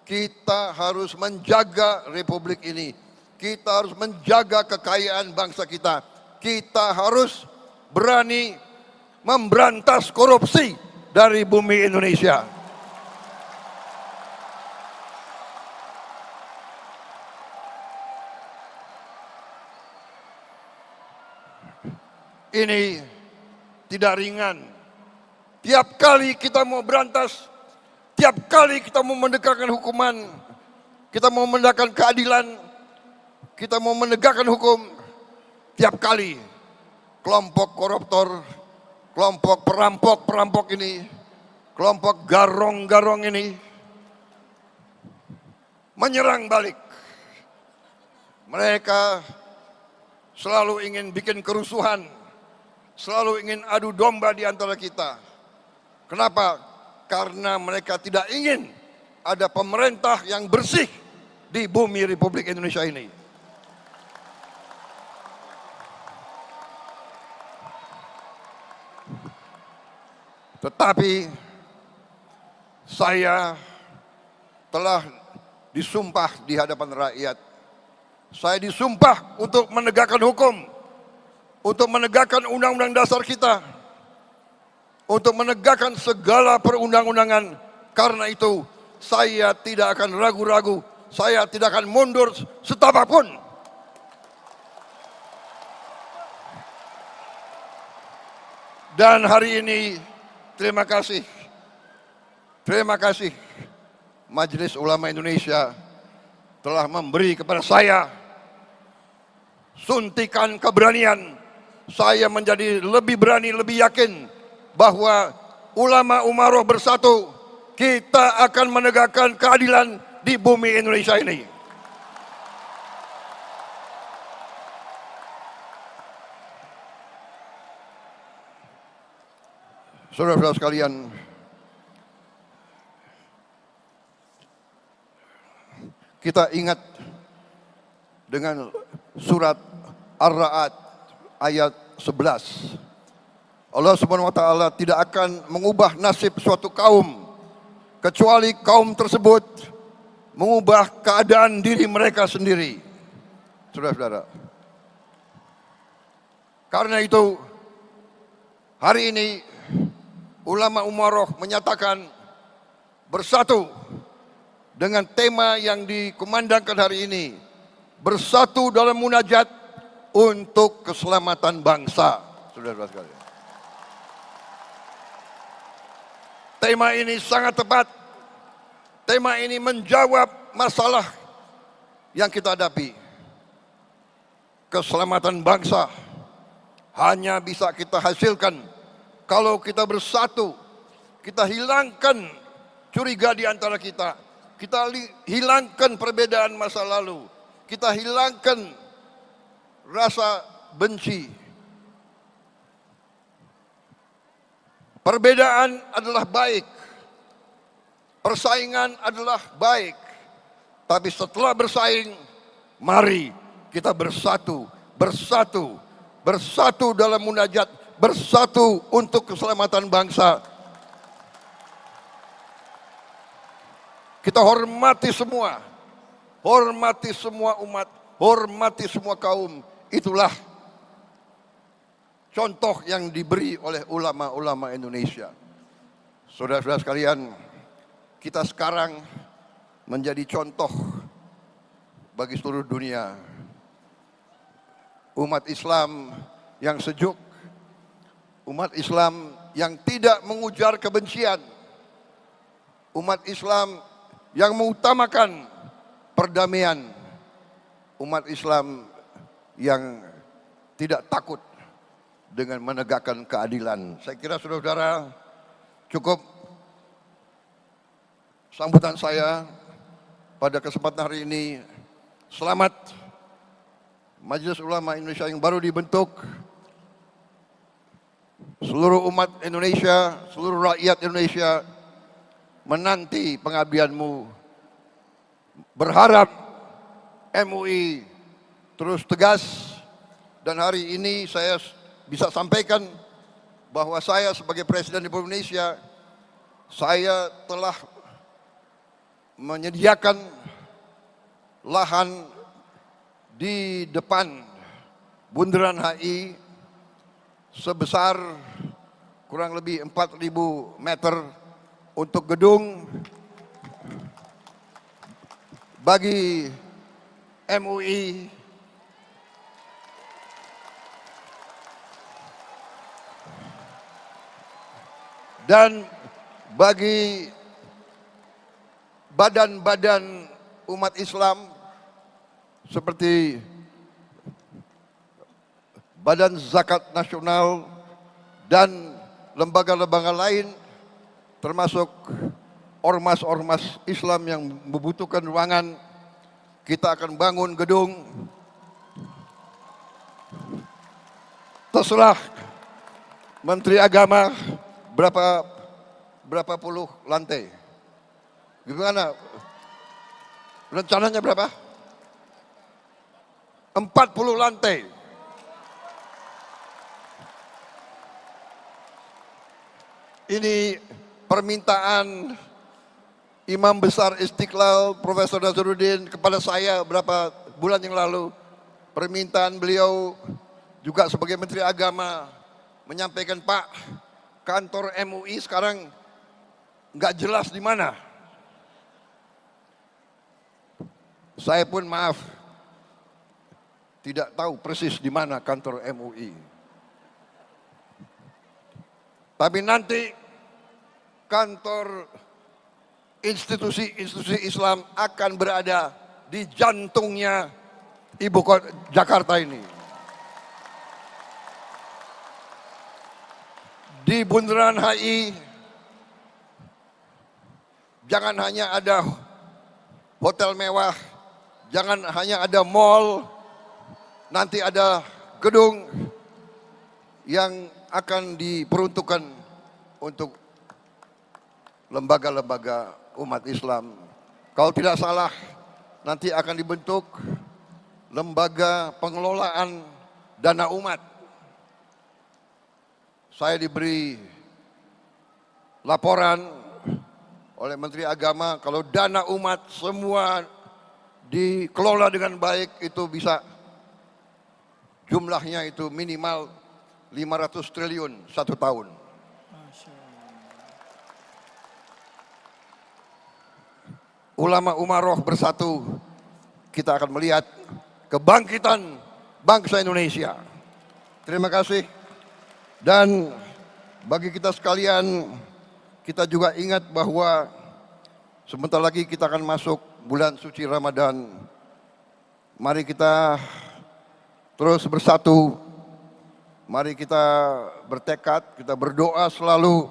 Kita harus menjaga republik ini. Kita harus menjaga kekayaan bangsa kita. Kita harus berani memberantas korupsi dari bumi Indonesia. Ini tidak ringan. Tiap kali kita mau berantas, tiap kali kita mau menegakkan hukuman, kita mau menegakkan keadilan, kita mau menegakkan hukum, tiap kali kelompok koruptor, kelompok perampok-perampok ini, kelompok garong-garong ini menyerang balik. Mereka selalu ingin bikin kerusuhan, selalu ingin adu domba di antara kita. Kenapa? Karena mereka tidak ingin ada pemerintah yang bersih di bumi Republik Indonesia ini. Tetapi saya telah disumpah di hadapan rakyat. Saya disumpah untuk menegakkan hukum, untuk menegakkan undang-undang dasar kita, untuk menegakkan segala perundang-undangan. Karena itu saya tidak akan ragu-ragu, saya tidak akan mundur setapapun. Dan hari ini terima kasih Majelis Ulama Indonesia telah memberi kepada saya suntikan keberanian. Saya menjadi lebih berani, lebih yakin bahwa ulama umaroh bersatu, kita akan menegakkan keadilan di bumi Indonesia ini. Saudara-saudara sekalian, kita ingat dengan surat Ar-Ra'd ayat 11. Allah Subhanahu wa taala tidak akan mengubah nasib suatu kaum kecuali kaum tersebut mengubah keadaan diri mereka sendiri. Saudara-saudara. Karena itu hari ini ulama umaroh menyatakan bersatu dengan tema yang dikumandangkan hari ini, bersatu dalam munajat untuk keselamatan bangsa. Saudara-saudara sekalian, tema ini sangat tepat. Tema ini menjawab masalah yang kita hadapi. Keselamatan bangsa hanya bisa kita hasilkan kalau kita bersatu, kita hilangkan curiga di antara kita, kita hilangkan perbedaan masa lalu, kita hilangkan rasa benci. Perbedaan adalah baik. Persaingan adalah baik. Tapi setelah bersaing, mari kita bersatu, bersatu, bersatu dalam munajat, bersatu untuk keselamatan bangsa. Kita hormati semua umat, hormati semua kaum. Itulah contoh yang diberi oleh ulama-ulama Indonesia. Saudara-saudara sekalian, kita sekarang menjadi contoh bagi seluruh dunia. Umat Islam yang sejuk, umat Islam yang tidak mengujar kebencian, umat Islam yang mengutamakan perdamaian, umat Islam yang tidak takut dengan menegakkan keadilan. Saya kira saudara-saudara cukup sambutan saya pada kesempatan hari ini. Selamat Majelis Ulama Indonesia yang baru dibentuk. Seluruh umat Indonesia, seluruh rakyat Indonesia menanti pengabdianmu. Berharap MUI terus tegas, dan hari ini saya bisa sampaikan bahwa saya sebagai Presiden Republik Indonesia, saya telah menyediakan lahan di depan Bundaran HI sebesar kurang lebih 4.000 meter untuk gedung bagi MUI dan bagi badan-badan umat Islam seperti Badan Zakat Nasional dan lembaga-lembaga lain, termasuk ormas-ormas Islam yang membutuhkan ruangan. Kita akan bangun gedung. Terserah Menteri Agama berapa puluh lantai. Gimana? Rencananya berapa? 40 lantai. Ini permintaan Imam Besar Istiqlal Profesor Nazaruddin kepada saya beberapa bulan yang lalu. Permintaan beliau juga sebagai Menteri Agama menyampaikan, Pak, kantor MUI sekarang nggak jelas di mana. Saya pun maaf, tidak tahu persis di mana kantor MUI. Tapi nanti kantor institusi-institusi Islam akan berada di jantungnya ibu kota Jakarta ini. Di Bundaran HI jangan hanya ada hotel mewah, jangan hanya ada mall, nanti ada gedung yang akan diperuntukkan untuk lembaga-lembaga umat Islam. Kalau tidak salah, nanti akan dibentuk lembaga pengelolaan dana umat. Saya diberi laporan oleh Menteri Agama, kalau dana umat semua dikelola dengan baik, itu bisa jumlahnya itu minimal 500 triliun satu tahun. Ulama umaroh bersatu, kita akan melihat kebangkitan bangsa Indonesia. Terima kasih. Dan bagi kita sekalian, kita juga ingat bahwa sebentar lagi kita akan masuk bulan suci Ramadan. Mari kita terus bersatu. Mari kita bertekad, kita berdoa selalu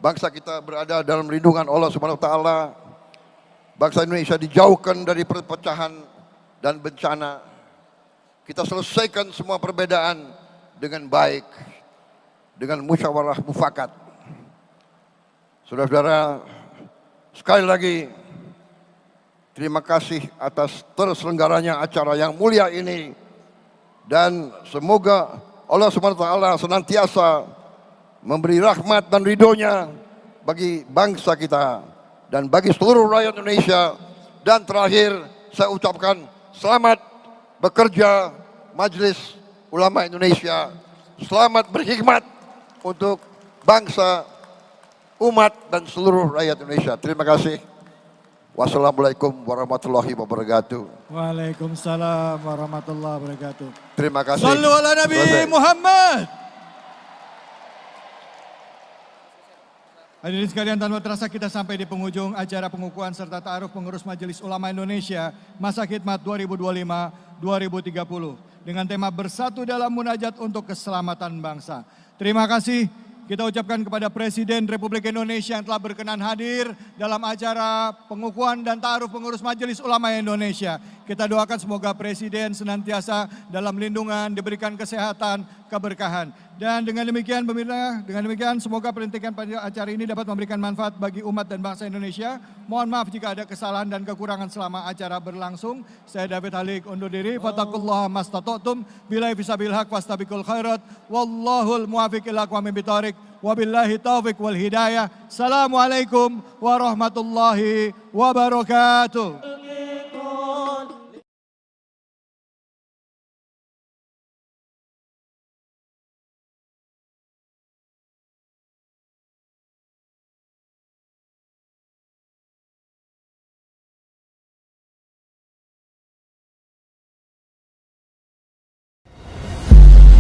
bangsa kita berada dalam lindungan Allah Subhanahu wa taala. Bangsa Indonesia dijauhkan dari perpecahan dan bencana. Kita selesaikan semua perbedaan dengan baik, dengan musyawarah mufakat. Saudara-saudara, sekali lagi terima kasih atas terselenggaranya acara yang mulia ini. Dan semoga Allah SWT senantiasa memberi rahmat dan ridhonya bagi bangsa kita dan bagi seluruh rakyat Indonesia. Dan terakhir saya ucapkan selamat bekerja Majelis Ulama Indonesia. Selamat berkhidmat untuk bangsa, umat dan seluruh rakyat Indonesia. Terima kasih. Wassalamualaikum warahmatullahi wabarakatuh. Waalaikumsalam warahmatullahi wabarakatuh. Terima kasih. Sallu ala Nabi Selesai. Muhammad. Hadirin sekalian, tanpa terasa kita sampai di penghujung acara pengukuhan serta ta'aruf pengurus Majelis Ulama Indonesia masa khidmat 2025-2030 dengan tema bersatu dalam munajat untuk keselamatan bangsa. Terima kasih kita ucapkan kepada Presiden Republik Indonesia yang telah berkenan hadir dalam acara pengukuhan dan ta'aruf pengurus Majelis Ulama Indonesia. Kita doakan semoga Presiden senantiasa dalam lindungan, diberikan kesehatan, keberkahan. Dan dengan demikian pemirsa, semoga pelantikan pada acara ini dapat memberikan manfaat bagi umat dan bangsa Indonesia. Mohon maaf jika ada kesalahan dan kekurangan selama acara berlangsung. Saya David Halik undur diri. Fattaqullaha mastata'tum. Billahi fisabil haq fastabiqul khairat. Wallahul muwafiq ila aqwamit thoriq. Wabillahi taufiq wal hidayah. Assalamualaikum warahmatullahi wabarakatuh.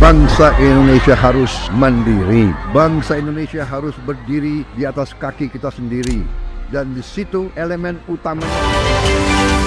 Bangsa Indonesia harus mandiri. Bangsa Indonesia harus berdiri di atas kaki kita sendiri. Dan di situ elemen utamanya